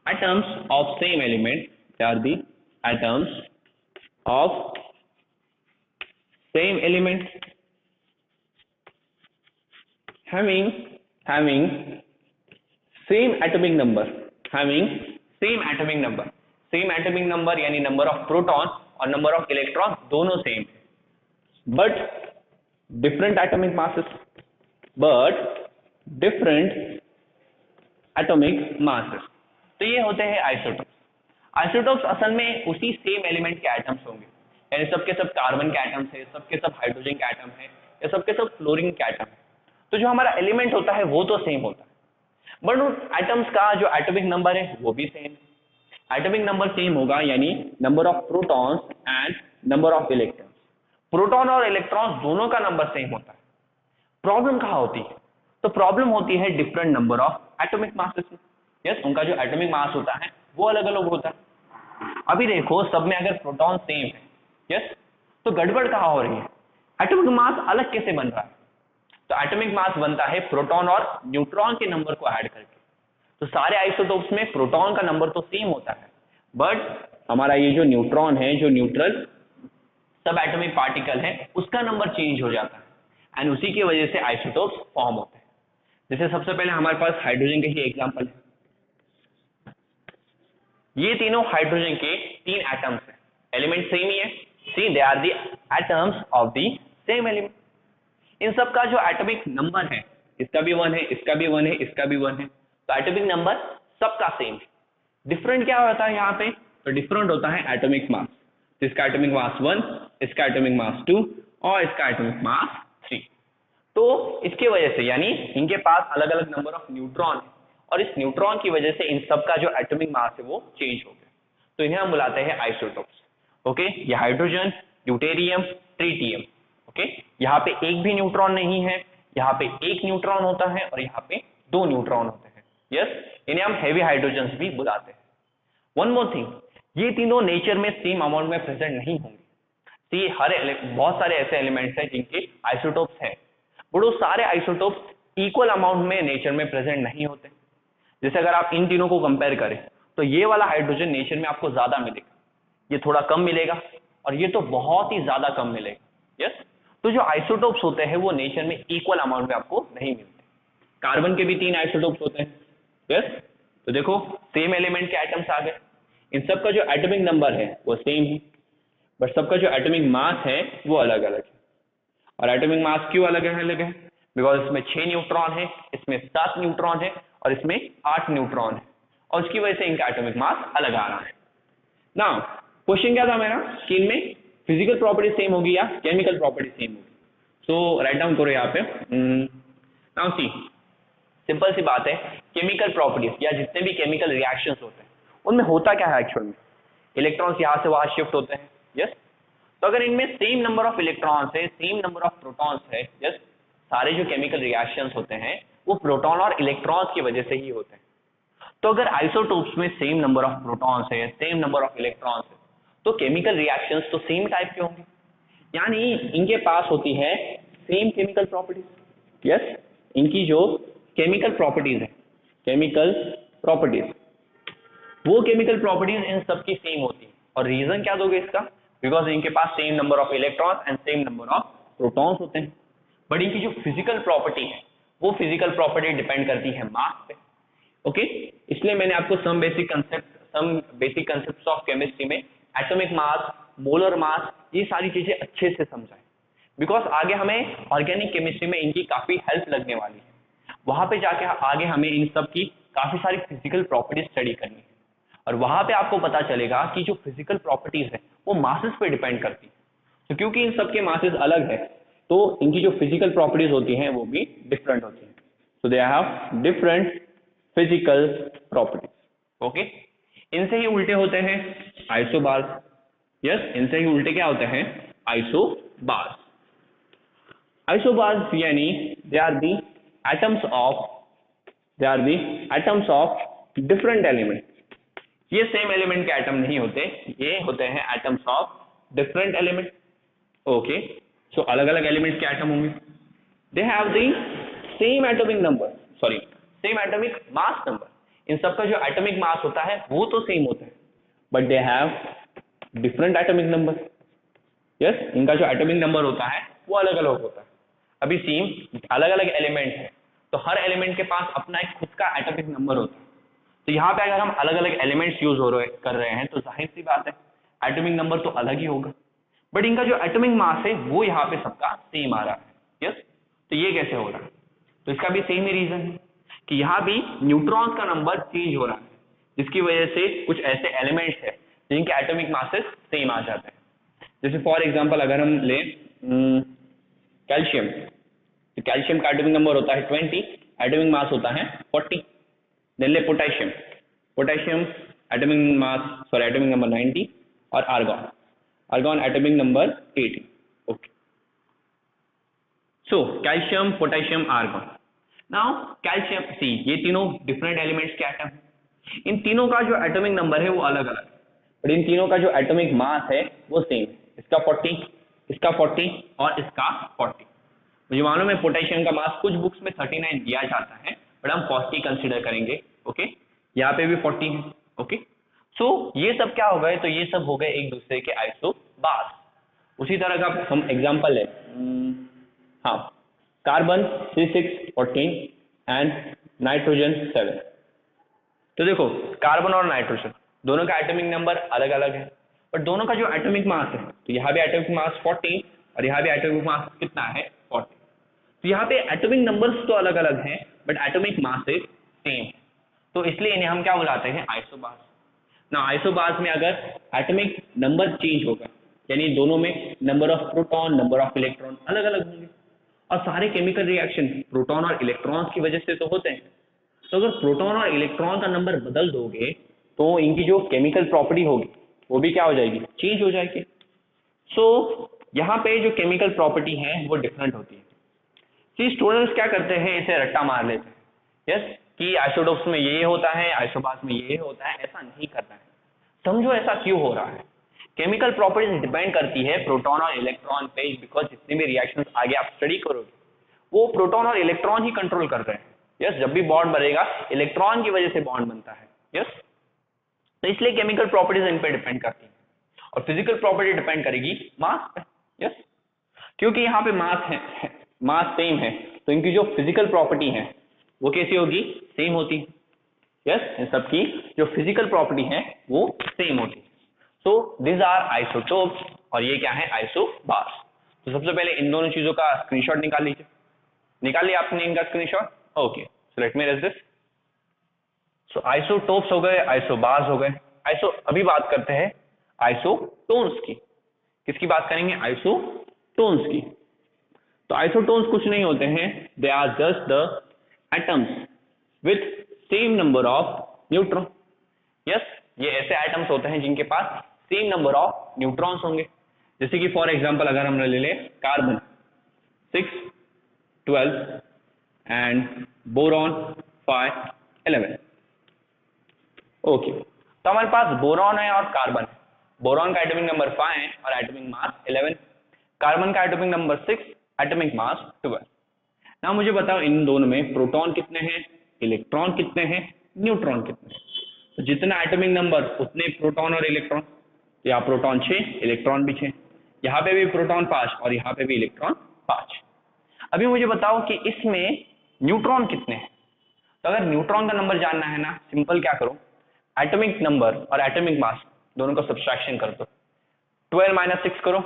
atoms of same element, they are the atoms of same element having same atomic number, same atomic number यानी number of proton और number of electron दोनों same, but different atomic masses, तो ये होते हैं isotopes. Isotopes असल में उसी सेम एलिमेंट के एटम्स होंगे, यानी सबके सब कार्बन के एटम्स है, सबके सब हाइड्रोजन के एटम है या सबके सब फ्लोरीन के एटम है। तो जो हमारा एलिमेंट होता है वो तो सेम होता है, बट उन एटम्स का जो एटॉमिक नंबर है वो भी सेम। एटॉमिक नंबर सेम होगा यानी number of protons and number of electrons, proton और इलेक्ट्रॉन्स दोनों का नंबर सेम होता है। प्रॉब्लम कहाँ होती है? तो प्रॉब्लम होती है different number of atomic masses में। यस, उनका जो एटॉमिक मास होता है वो अलग अलग होता है। अभी देखो सब में अगर प्रोटॉन सेम है, यस, तो गड़बड़ कहाँ हो रही है? एटॉमिक मास अलग कैसे बन रहा है? तो एटॉमिक मास बनता है प्रोटॉन और न्यूट्रॉन के नंबर को ऐड करके। तो सारे आइसोटोप्स में प्रोटॉन का नंबर तो सेम होता है, बट हमारा ये जो न्यूट्रॉन है, जो न्यूट्रल सब एटॉमिक पार्टिकल है, उसका नंबर चेंज हो जाता है एंड उसी की वजह से आइसोटोप्स फॉर्म होते हैं। जैसे सबसे पहले हमारे पास हाइड्रोजन के ही एग्जांपल है। ये तीनों हाइड्रोजन के 3 एटम्स हैं, एलिमेंट सेम ही है। See they are the atoms of the same element. इन सब का जो एटॉमिक नंबर है, इसका भी 1 है, इसका भी 1 है, इसका भी 1 है, तो एटॉमिक नंबर सबका सेम है। डिफरेंट क्या होता है यहाँ पे? तो डिफरेंट होता है एटॉमिक मास। तो इसका एटॉमिक मास 1, इसका एटॉमिक मास 2 और इसका एटॉमिक मास 3। तो इसके वजह से यानी इनके पास अलग अलग नंबर ऑफ न्यूट्रॉन है और इस न्यूट्रॉन की वजह से इन सब का जो एटॉमिक मास है वो चेंज हो गया, तो इन्हें हम बुलाते हैं आइसोटोप्स। ओके, ये हाइड्रोजन, ड्यूटेरियम, ट्रिटियम। ओके, यहाँ पे एक भी न्यूट्रॉन नहीं है, यहाँ पे एक न्यूट्रॉन होता है और यहाँ पे 2 न्यूट्रॉन होते हैं। यस, इन्हें हम हेवी हाइड्रोजन्स भी बुलाते हैं। वन मोर थिंग, ये तीनों नेचर में सेम अमाउंट में प्रेजेंट नहीं होंगे। बहुत सारे ऐसे एलिमेंट्स हैं जिनके आइसोटोप्स हैं, बट वो सारे आइसोटोप्स इक्वल अमाउंट में नेचर में प्रेजेंट नहीं होते। जैसे अगर आप इन तीनों को कंपेयर करें तो ये वाला हाइड्रोजन नेचर में आपको ज्यादा मिलेगा, ये थोड़ा कम मिलेगा और ये तो बहुत ही ज्यादा कम मिलेगा। यस, तो जो आइसोटोप्स होते हैं वो नेचर में इक्वल अमाउंट में आपको नहीं मिलते। कार्बन के भी 3 आइसोटोप्स होते हैं। यस, तो देखो सेम एलिमेंट के एटम्स आ गए, इन सब का जो एटॉमिक नंबर है वो सेम है, बट सबका जो एटॉमिक मास है वो अलग अलग है। और एटॉमिक मास क्यों अलग है? बिकॉज इसमें 6 न्यूट्रॉन है, इसमें 7 न्यूट्रॉन है और इसमें 8 न्यूट्रॉन है, और उसकी वजह से इनका एटॉमिक मास अलग आ रहा है। नाउ क्वेश्चन क्या था मेरा कि इनमें फिजिकल प्रॉपर्टी सेम होगी या केमिकल प्रॉपर्टी सेम होगी? सो राइट डाउन करो यहाँ पे। नाउ सी, सिंपल सी बात है, केमिकल प्रॉपर्टीज या जितने भी केमिकल रिएक्शंस होते हैं उनमें होता क्या है एक्चुअल में? इलेक्ट्रॉन्स यहाँ से वहां शिफ्ट होते हैं, यस। तो अगर इनमें सेम नंबर ऑफ इलेक्ट्रॉन्स है, सेम नंबर ऑफ प्रोटॉन्स है, यस, सारे जो केमिकल रिएक्शंस होते हैं वो प्रोटॉन और इलेक्ट्रॉन्स की वजह से ही होते हैं। तो अगर आइसोटोप्स में सेम नंबर ऑफ प्रोटॉन्स है, सेम नंबर ऑफ इलेक्ट्रॉन्स है, तो केमिकल रिएक्शंस तो सेम टाइप के होंगे, यानी इनके पास होती है सेम केमिकल प्रॉपर्टीज। यस, इनकी जो केमिकल प्रॉपर्टीज है, केमिकल प्रॉपर्टीज, वो केमिकल प्रॉपर्टीज इन सब की सेम होती है। और रीजन क्या दोगे इसका? बिकॉज इनके पास same number of electrons and same number of protons होते हैं। बट इनकी जो फिजिकल प्रॉपर्टी है, वो फिजिकल प्रॉपर्टी डिपेंड करती है मास पे। ओके, इसलिए मैंने आपको some basic concept of chemistry में एटॉमिक मास, मोलर मास, ये सारी चीजें अच्छे से समझाएं, बिकॉज आगे हमें ऑर्गेनिक केमिस्ट्री में इनकी काफी हेल्प लगने वाली है। वहां पे जाके आगे हमें इन सब की काफी सारी फिजिकल प्रॉपर्टीज स्टडी करनी है, और वहां पे आपको पता चलेगा कि जो फिजिकल प्रॉपर्टीज है वो मासेस पे डिपेंड करती है। तो क्योंकि इन सब के मासेस अलग है, तो इनकी जो फिजिकल प्रॉपर्टीज होती हैं वो भी डिफरेंट होती हैं। So they have different physical properties. Okay, इनसे ही उल्टे होते हैं आइसोबार्स। यस, इनसे ही उल्टे क्या होते हैं? आइसोबार्स। आइसोबार्स यानी they are the atoms of different element. ये सेम एलिमेंट के एटम नहीं होते, ये होते हैं atoms of different element. Okay, so अलग अलग एलिमेंट्स के एटम होंगे, they have the same atomic number, sorry same atomic mass number. इन सबका जो एटॉमिक मास होता है वो तो सेम होता है, but they have different atomic number. Yes, इनका जो एटॉमिक नंबर होता है वो अलग अलग होता है। अभी सेम अलग अलग एलिमेंट है, तो हर एलिमेंट के पास अपना एक खुद का एटॉमिक नंबर होता है। तो यहाँ पे अगर हम अलग अलग एलिमेंट्स यूज कर रहे हैं तो जाहिर सी बात है एटॉमिक नंबर तो अलग ही होगा, बट इनका जो एटॉमिक मास है वो यहाँ पे सबका सेम आ रहा है। यस, तो ये कैसे हो रहा है? तो इसका भी सेम ही रीजन है कि यहाँ भी न्यूट्रॉन्स का नंबर चेंज हो रहा है, जिसकी वजह से कुछ ऐसे एलिमेंट्स है जिनके एटॉमिक मासेस सेम आ जाते हैं। जैसे फॉर एग्जांपल अगर हम लें कैल्शियम, तो कैल्शियम का एटॉमिक नंबर होता है 20, एटॉमिक मास होता है 40। देन ले पोटेशियम, पोटेशियम एटॉमिक नंबर 90, और argon atomic number 80। Okay, so calcium, potassium, argon. Now calcium, see ये तीनों डिफरेंट एलिमेंट्स के एटम हैं। इन तीनों का जो एटॉमिक नंबर है वो अलग अलग है, बट इन तीनों का जो एटॉमिक मास है वो सेम है। इसका 40, इसका 40 और इसका 40। मुझे मालूम है पोटेशियम का मास कुछ बुक्स में 39 दिया जाता है, बट हम 40 कंसिडर करेंगे। ओके, यहाँ पे भी 40 है। ओके, सो ये सब क्या हो गए? तो ये सब हो गए एक दूसरे के आइसोबार्स। उसी तरह का हम एग्जांपल ले, हाँ, कार्बन 3614 एंड नाइट्रोजन 7। तो देखो कार्बन और नाइट्रोजन दोनों का एटॉमिक नंबर अलग अलग है, बट दोनों का जो एटॉमिक मास है, तो यहाँ भी एटॉमिक मास 40 और यहाँ भी एटॉमिक मास कितना है? 40। तो यहाँ पे एटॉमिक नंबर्स तो अलग अलग हैं, बट एटॉमिक मासेस सेम है, तो इसलिए इन्हें हम क्या बुलाते हैं? आइसोबार्स। ना आइसोबार्स में अगर एटॉमिक नंबर चेंज होगा, यानी दोनों में number of proton, number of electron अलग अलग होंगे, और सारे केमिकल रिएक्शन प्रोटॉन और इलेक्ट्रॉन्स की वजह से तो होते हैं। तो अगर प्रोटॉन और इलेक्ट्रॉन का नंबर बदल दोगे तो इनकी जो केमिकल प्रॉपर्टी होगी वो भी क्या हो जाएगी? चेंज हो जाएगी। सो यहाँ पे जो केमिकल प्रॉपर्टी है वो डिफरेंट होती है। सी स्टूडेंट्स क्या करते हैं, इसे रट्टा मार लेते हैं, यस, कि आइसोटोप्स में ये होता है, आइसोबार्स में ये होता है। ऐसा नहीं करना है, समझो ऐसा क्यों हो रहा है। केमिकल प्रॉपर्टीज डिपेंड करती है प्रोटॉन और इलेक्ट्रॉन पे, बिकॉज जितने भी रिएक्शंस आगे आप स्टडी करोगे वो प्रोटॉन और इलेक्ट्रॉन ही कंट्रोल कर रहे हैं। यस, जब भी बॉन्ड बनेगा इलेक्ट्रॉन की वजह से बॉन्ड बनता है। यस, तो इसलिए केमिकल प्रॉपर्टीज इन पे डिपेंड करती है, और फिजिकल प्रॉपर्टी डिपेंड करेगी मास पे। यस, क्योंकि यहाँ पे मास सेम है, तो इनकी जो फिजिकल प्रॉपर्टी है वो कैसी होगी? सेम होती है। यस, इन सब की जो फिजिकल प्रॉपर्टी है वो सेम होती है। सो दिस आर आइसोटोप्स, और ये क्या है? आइसोबार्स। तो सबसे पहले इन दोनों चीजों का स्क्रीनशॉट निकाल लीजिए। निकाल लिया आपने इनका screenshot? Okay, so let me raise this. So isotopes हो गए, आइसोबार्स हो गए। अभी बात करते हैं आइसोटोन्स की। किसकी बात करेंगे? आइसोटोन्स की। तो आइसोटोन्स कुछ नहीं होते हैं, they are just the atoms with same number of neutron. Yes, ये ऐसे एटम्स होते हैं जिनके पास सेम नंबर ऑफ न्यूट्रॉन्स होंगे। जैसे कि फॉर एग्जांपल अगर हम ले ले कार्बन 6 12 एंड बोरॉन 5 11। ओके, तो हमारे पास बोरॉन है और कार्बन है। बोरॉन का एटॉमिक नंबर 5 है और एटॉमिक मास 11। कार्बन का एटॉमिक नंबर 6, एटॉमिक मास 12। ना मुझे बताओ इन दोनों में प्रोटॉन कितने हैं, इलेक्ट्रॉन कितने हैं, न्यूट्रॉन कितने हैं। तो जितना एटॉमिक नंबर उतने प्रोटॉन और इलेक्ट्रॉन। तो यहाँ प्रोटॉन 6, इलेक्ट्रॉन भी 6, यहाँ पे भी प्रोटॉन 5 और यहाँ पे भी इलेक्ट्रॉन 5। अभी मुझे बताओ कि इसमें न्यूट्रॉन कितने हैं। तो अगर न्यूट्रॉन का नंबर जानना है ना, सिंपल क्या करो, एटॉमिक नंबर और एटॉमिक मास दोनों का सब्सट्रैक्शन कर दो। 12 माइनस 6 करो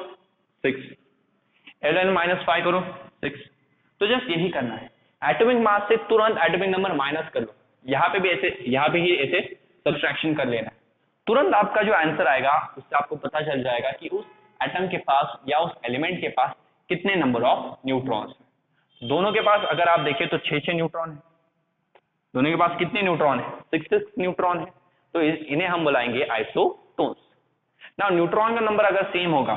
6, 11 माइनस 5 करो 6। तो जस्ट यही करना है, एटॉमिक मास से तुरंत एटॉमिक नंबर माइनस कर लो। यहाँ पे भी ऐसे, यहाँ पे ही ऐसे सब्सट्रैक्शन कर लेना है। तुरंत आपका जो आंसर आएगा उससे आपको पता चल जाएगा कि उस एटम के पास या उस एलिमेंट के पास कितने नंबर ऑफ न्यूट्रॉन्स हैं। दोनों के पास अगर आप देखें तो 6 न्यूट्रॉन है। दोनों के पास कितने न्यूट्रॉन है, 6 न्यूट्रॉन है। तो इन्हें हम बुलाएंगे आइसोटोन्स। ना न्यूट्रॉन का नंबर अगर सेम होगा,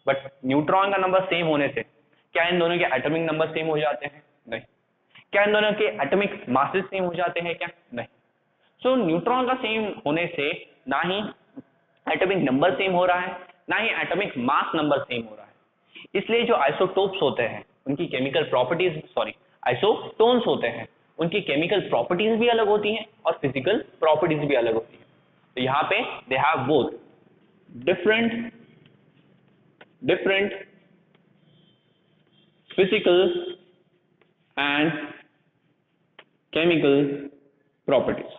बट न्यूट्रॉन का नंबर सेम होने से क्या इन दोनों के एटॉमिक नंबर सेम हो जाते हैं? नहीं। क्या इन दोनों के एटॉमिक मासेस सेम हो जाते हैं क्या? नहीं। सो न्यूट्रॉन का सेम होने से ना ही एटॉमिक नंबर सेम हो रहा है, ना ही एटॉमिक मास नंबर सेम हो रहा है। इसलिए जो आइसोटोप्स होते हैं उनकी केमिकल प्रॉपर्टीज, सॉरी आइसोटोन्स होते हैं, उनकी केमिकल प्रॉपर्टीज भी अलग होती हैं और फिजिकल प्रॉपर्टीज भी अलग होती हैं। तो यहाँ पे they have both different physical and chemical properties.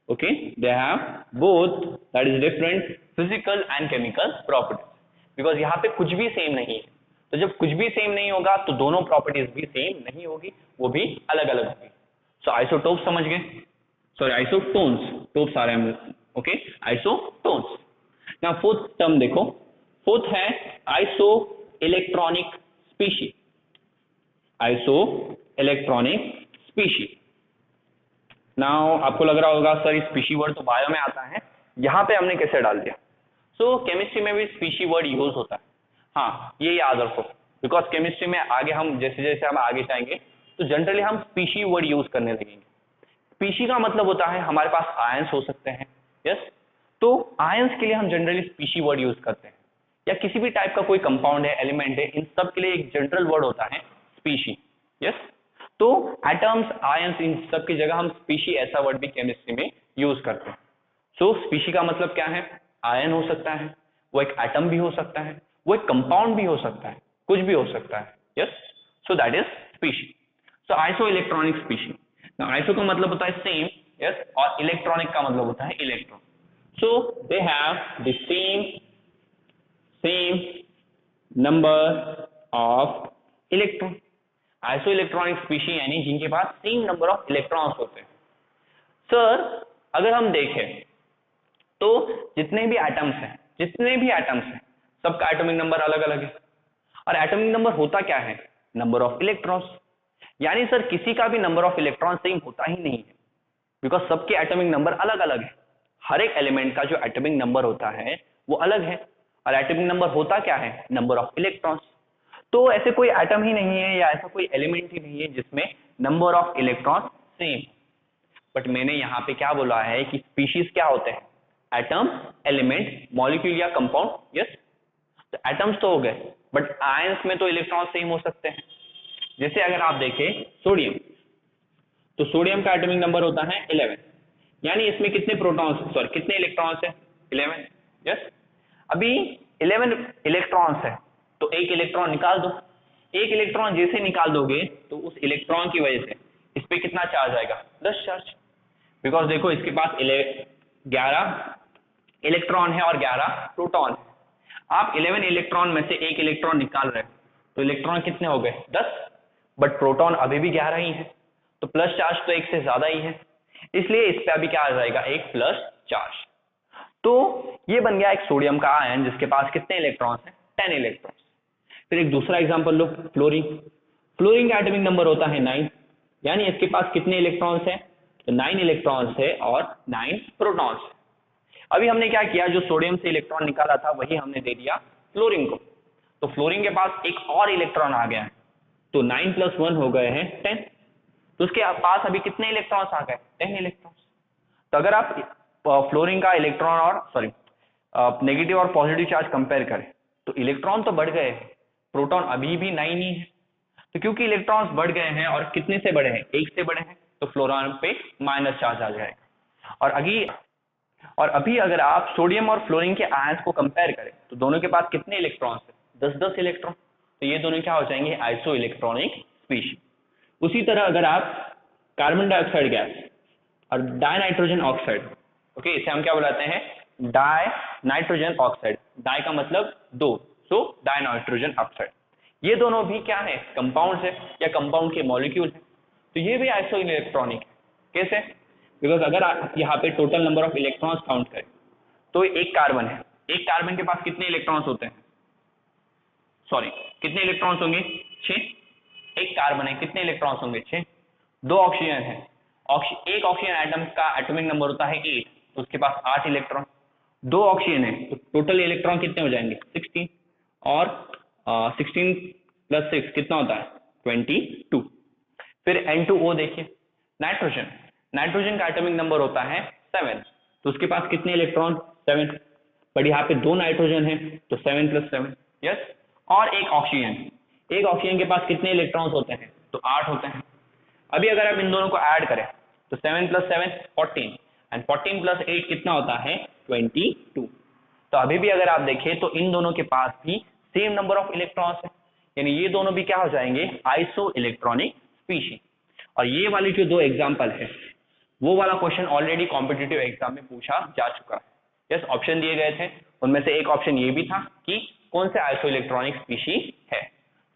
Okay, they have both, that is different physical and chemical properties, because यहाँ पे कुछ भी सेम नहीं है। तो जब कुछ भी सेम नहीं होगा तो दोनों प्रॉपर्टीज भी सेम नहीं होगी, वो भी अलग अलग होगी। सो आइसोटोप समझ गए, सॉरी आइसोटोन्स, टोप्स आ रहे हैं। Okay, isotones. ना फोर्थ टर्म देखो, फोर्थ है iso electronic species. Iso electronic species. Now आपको लग रहा होगा सर स्पीशी वर्ड तो बायो में आता है, यहाँ पे हमने कैसे डाल दिया। सो केमिस्ट्री में भी स्पीशी वर्ड यूज होता है। हाँ, ये याद रखो, बिकॉज केमिस्ट्री में आगे हम जैसे जैसे हम आगे जाएंगे तो जनरली हम स्पीशी वर्ड यूज करने लगेंगे। स्पीशी का मतलब होता है हमारे पास आयंस हो सकते हैं। यस, तो आयंस के लिए हम जनरली स्पीशी वर्ड यूज करते हैं, या किसी भी टाइप का कोई कंपाउंड है, एलिमेंट है, इन सब के लिए एक जनरल वर्ड होता है स्पीशी। यस, तो एटम्स, आयंस, इन सब की जगह हम स्पीशी ऐसा वर्ड भी केमिस्ट्री में यूज करते हैं। सो स्पीशी का मतलब क्या है, आयन हो सकता है, वो एक एटम भी हो सकता है, वो एक कंपाउंड भी हो सकता है, कुछ भी हो सकता है। Yes, so that is species. So iso electronic species. Iso का मतलब होता है सेम, यस, और इलेक्ट्रॉनिक का मतलब होता है electron. So they have the same number of electron. Iso electronic species यानी जिनके पास सेम नंबर ऑफ इलेक्ट्रॉन्स होते हैं। सर अगर हम देखें तो जितने भी एटम्स हैं सबका एटॉमिक नंबर अलग अलग है, और एटॉमिक नंबर होता क्या है, नंबर ऑफ इलेक्ट्रॉन्स। यानी सर किसी का भी नंबर ऑफ इलेक्ट्रॉन सेम होता ही नहीं है, बिकॉज सबके एटॉमिक नंबर अलग अलग है। हर एक एलिमेंट का जो एटॉमिक नंबर होता है वो अलग है, और एटॉमिक नंबर होता क्या है, नंबर ऑफ इलेक्ट्रॉन्स। तो ऐसे कोई एटम ही नहीं है या ऐसा कोई एलिमेंट ही नहीं है जिसमें number of electron same. But मैंने यहाँ पे क्या बोला है कि स्पीशीज क्या होते हैं, एटम, एलिमेंट, मॉलिक्यूल या कंपाउंड। यस, तो एटम्स तो हो गए, बट आयंस में तो इलेक्ट्रॉन सेम हो सकते हैं। जैसे अगर आप देखें सोडियम, तो सोडियम का एटॉमिक नंबर होता है 11, यानी इसमें कितने प्रोटॉन्स, सॉरी कितने इलेक्ट्रॉन्स है, 11। यस, अभी 11 इलेक्ट्रॉन्स है तो एक इलेक्ट्रॉन निकाल दो। एक इलेक्ट्रॉन जैसे निकाल दोगे तो उस इलेक्ट्रॉन की वजह से इस पे कितना चार्ज आएगा, 10 चार्ज। बिकॉज देखो इसके पास 11 इलेक्ट्रॉन है और 11 प्रोटॉन है। आप 11 इलेक्ट्रॉन में से एक इलेक्ट्रॉन निकाल रहे हो तो इलेक्ट्रॉन कितने हो गए, 10, बट प्रोटॉन अभी भी 11 ही है, तो प्लस चार्ज तो एक से ज्यादा ही है, इसलिए इस पे अभी क्या आ जाएगा, एक प्लस चार्ज। तो ये बन गया एक सोडियम का आयन जिसके पास कितने इलेक्ट्रॉन्स हैं, 10 इलेक्ट्रॉन्स। फिर एक दूसरा एग्जांपल लो, फ्लोरीन। फ्लोरीन का एटॉमिक नंबर होता है 9, यानी इसके पास कितने इलेक्ट्रॉन्स हैं, तो 9 इलेक्ट्रॉन्स है और 9 प्रोटॉन्स। अभी हमने क्या किया, जो सोडियम से इलेक्ट्रॉन निकाला था वही हमने दे दिया फ्लोरीन को, तो फ्लोरीन के पास एक और इलेक्ट्रॉन आ गया है, तो 9 + 1 हो गए हैं 10, तो उसके पास अभी कितने इलेक्ट्रॉन्स आ गए, 10 इलेक्ट्रॉन्स। तो अगर आप फ्लोरीन का इलेक्ट्रॉन और नेगेटिव और पॉजिटिव चार्ज कंपेयर करें तो इलेक्ट्रॉन तो बढ़ गए हैं, प्रोटॉन अभी भी 9 ही है। तो क्योंकि इलेक्ट्रॉन्स बढ़ गए हैं और कितने से बढ़े हैं, 1 से बढ़े हैं, तो फ्लोरीन पे माइनस चार्ज आ जाएगा। और अभी अगर आप सोडियम और फ्लोरीन के आयंस को कंपेयर करें तो दोनों के पास कितने इलेक्ट्रॉन्स हैं, 10-10 इलेक्ट्रॉन, तो ये दोनों क्या हो जाएंगे, आइसो इलेक्ट्रॉनिक स्पीशीज। उसी तरह अगर आप कार्बन डाइऑक्साइड गैस और डाई नाइट्रोजन ऑक्साइड, ओके, इसे हम क्या बुलाते हैं, डाई नाइट्रोजन ऑक्साइड, डाई का मतलब दो, सो डाई नाइट्रोजन ऑक्साइड, ये दोनों भी क्या है, कंपाउंड है या कंपाउंड के मॉलिक्यूल है, तो ये भी आइसो इलेक्ट्रॉनिक है। कैसे, बिकॉज अगर आप यहाँ पे total number of electrons count करें तो एक कार्बन है, एक कार्बन के पास कितने इलेक्ट्रॉन्स होते हैं, सॉरी कितने इलेक्ट्रॉन्स होंगे, 6, एक कार्बन है, कितने इलेक्ट्रॉन्स होंगे, 6, 2 ऑक्सीजन है, एक ऑक्सीजन एटम का एटॉमिक नंबर होता है 8, तो उसके पास 8 इलेक्ट्रॉन, 2 ऑक्सीजन है तो टोटल इलेक्ट्रॉन कितने हो जाएंगे, 16, और 16 + 6 कितना होता है, 22। फिर N2O देखिए, नाइट्रोजन, नाइट्रोजन का एटॉमिक नंबर होता है 7, तो उसके पास कितने इलेक्ट्रॉन, 7, बट यहाँ पे 2 नाइट्रोजन है तो 7 + 7, यस, और एक ऑक्सीजन, एक ऑक्सीजन के पास कितने इलेक्ट्रॉन्स होते हैं, तो 8 होते हैं। अभी अगर आप इन दोनों को ऐड करें तो 7 + 7 14, एंड 14 + 8 कितना होता है, 22। तो अभी भी अगर आप देखें तो इन दोनों के पास भी सेम नंबर ऑफ इलेक्ट्रॉन्स है, यानी ये दोनों भी क्या हो जाएंगे, आइसो इलेक्ट्रॉनिक स्पीशीज। और ये वाली जो 2 एग्जाम्पल है, वो वाला क्वेश्चन ऑलरेडी कॉम्पिटिटिव एग्जाम में पूछा जा चुका है। यस, ऑप्शन दिए गए थे, उनमें से एक ऑप्शन ये भी था कि कौन से आइसो इलेक्ट्रॉनिक स्पीशीज है।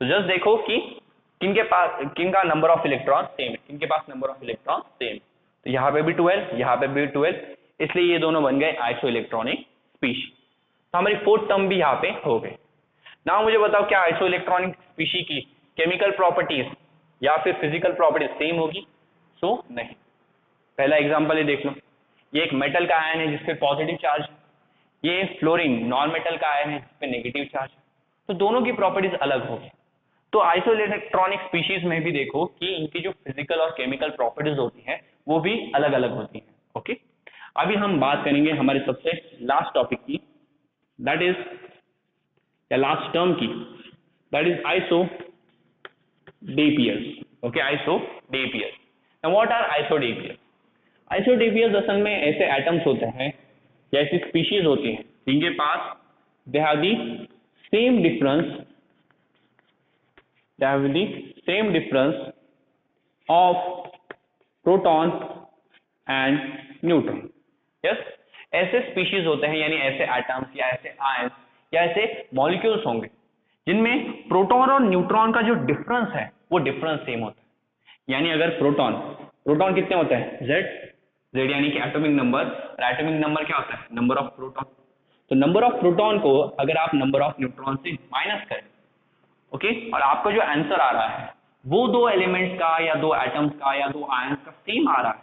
तो जस्ट देखो कि किनका नंबर ऑफ इलेक्ट्रॉन सेम है, किनके पास नंबर ऑफ इलेक्ट्रॉन सेम, तो यहाँ पे भी 12, यहाँ पे भी 12, इसलिए ये दोनों बन गए आइसो इलेक्ट्रॉनिक स्पीशीज। तो हमारी 4th टर्म भी यहाँ पे हो गई। नाउ मुझे बताओ, क्या आइसो इलेक्ट्रॉनिक स्पीशीज की केमिकल प्रॉपर्टीज या फिर फिजिकल प्रॉपर्टीज सेम होगी, सो नहीं। पहला एग्जांपल ही देख लो, ये एक मेटल का आयन है जिसपे पॉजिटिव चार्ज, ये फ्लोरीन नॉन मेटल का आयन है जिसपे नेगेटिव चार्ज, तो दोनों की प्रॉपर्टीज अलग होगी। तो आइसो इलेक्ट्रॉनिक स्पीशीज में भी देखो कि इनकी जो फिजिकल और केमिकल प्रॉपर्टीज होती हैं वो भी अलग अलग होती हैं। ओके, अभी हम बात करेंगे हमारे सबसे लास्ट टॉपिक की, दैट इज या लास्ट टर्म की, that is isodiaphers. Okay, isodiaphers. Now what are isodiaphers? Isodiaphers असल में ऐसे एटम्स होते हैं या ऐसी स्पीशीज होती हैं जिनके पास they have the same difference of proton and neutron। Yes, ऐसे स्पीशीज होते हैं, यानी ऐसे एटम्स या ऐसे आयंस या ऐसे मॉलिक्यूल्स होंगे जिनमें प्रोटॉन और न्यूट्रॉन का जो डिफरेंस है वो डिफरेंस सेम होता है। यानी अगर प्रोटॉन कितने होते हैं, Z यानी कि एटॉमिक नंबर, और एटॉमिक नंबर क्या होता है, नंबर ऑफ प्रोटॉन। तो नंबर ऑफ प्रोटॉन को अगर आप नंबर ऑफ न्यूट्रॉन से माइनस करें, ओके, और आपका जो आंसर आ रहा है वो 2 एलिमेंट्स का या 2 एटम्स का या 2 आयंस का सेम आ रहा है,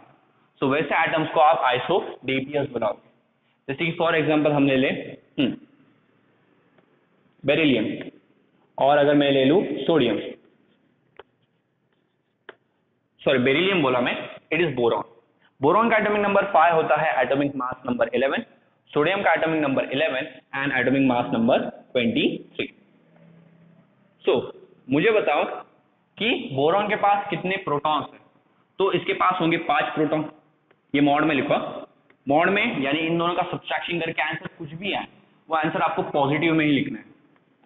सो वैसे एटम्स को आप आइसोडेपियर्स बुलाओगे। जैसे कि फॉर एग्जांपल हम ले ले बेरिलियम, और अगर मैं ले लूं सोडियम, सॉरी बेरिलियम बोला मैं, इट इज बोरॉन। बोरॉन का एटॉमिक नंबर 5 होता है, एटॉमिक मास नंबर 11, सोडियम का atomic number 11 and atomic mass number 23। सो मुझे बताओ कि बोरॉन के पास कितने प्रोटॉन्स हैं, तो इसके पास होंगे 5 प्रोटॉन। ये मॉड में लिखो, मॉड में यानी इन दोनों का सब्ट्रैक्शन करके आंसर कुछ भी है वो आंसर आपको पॉजिटिव में ही लिखना है।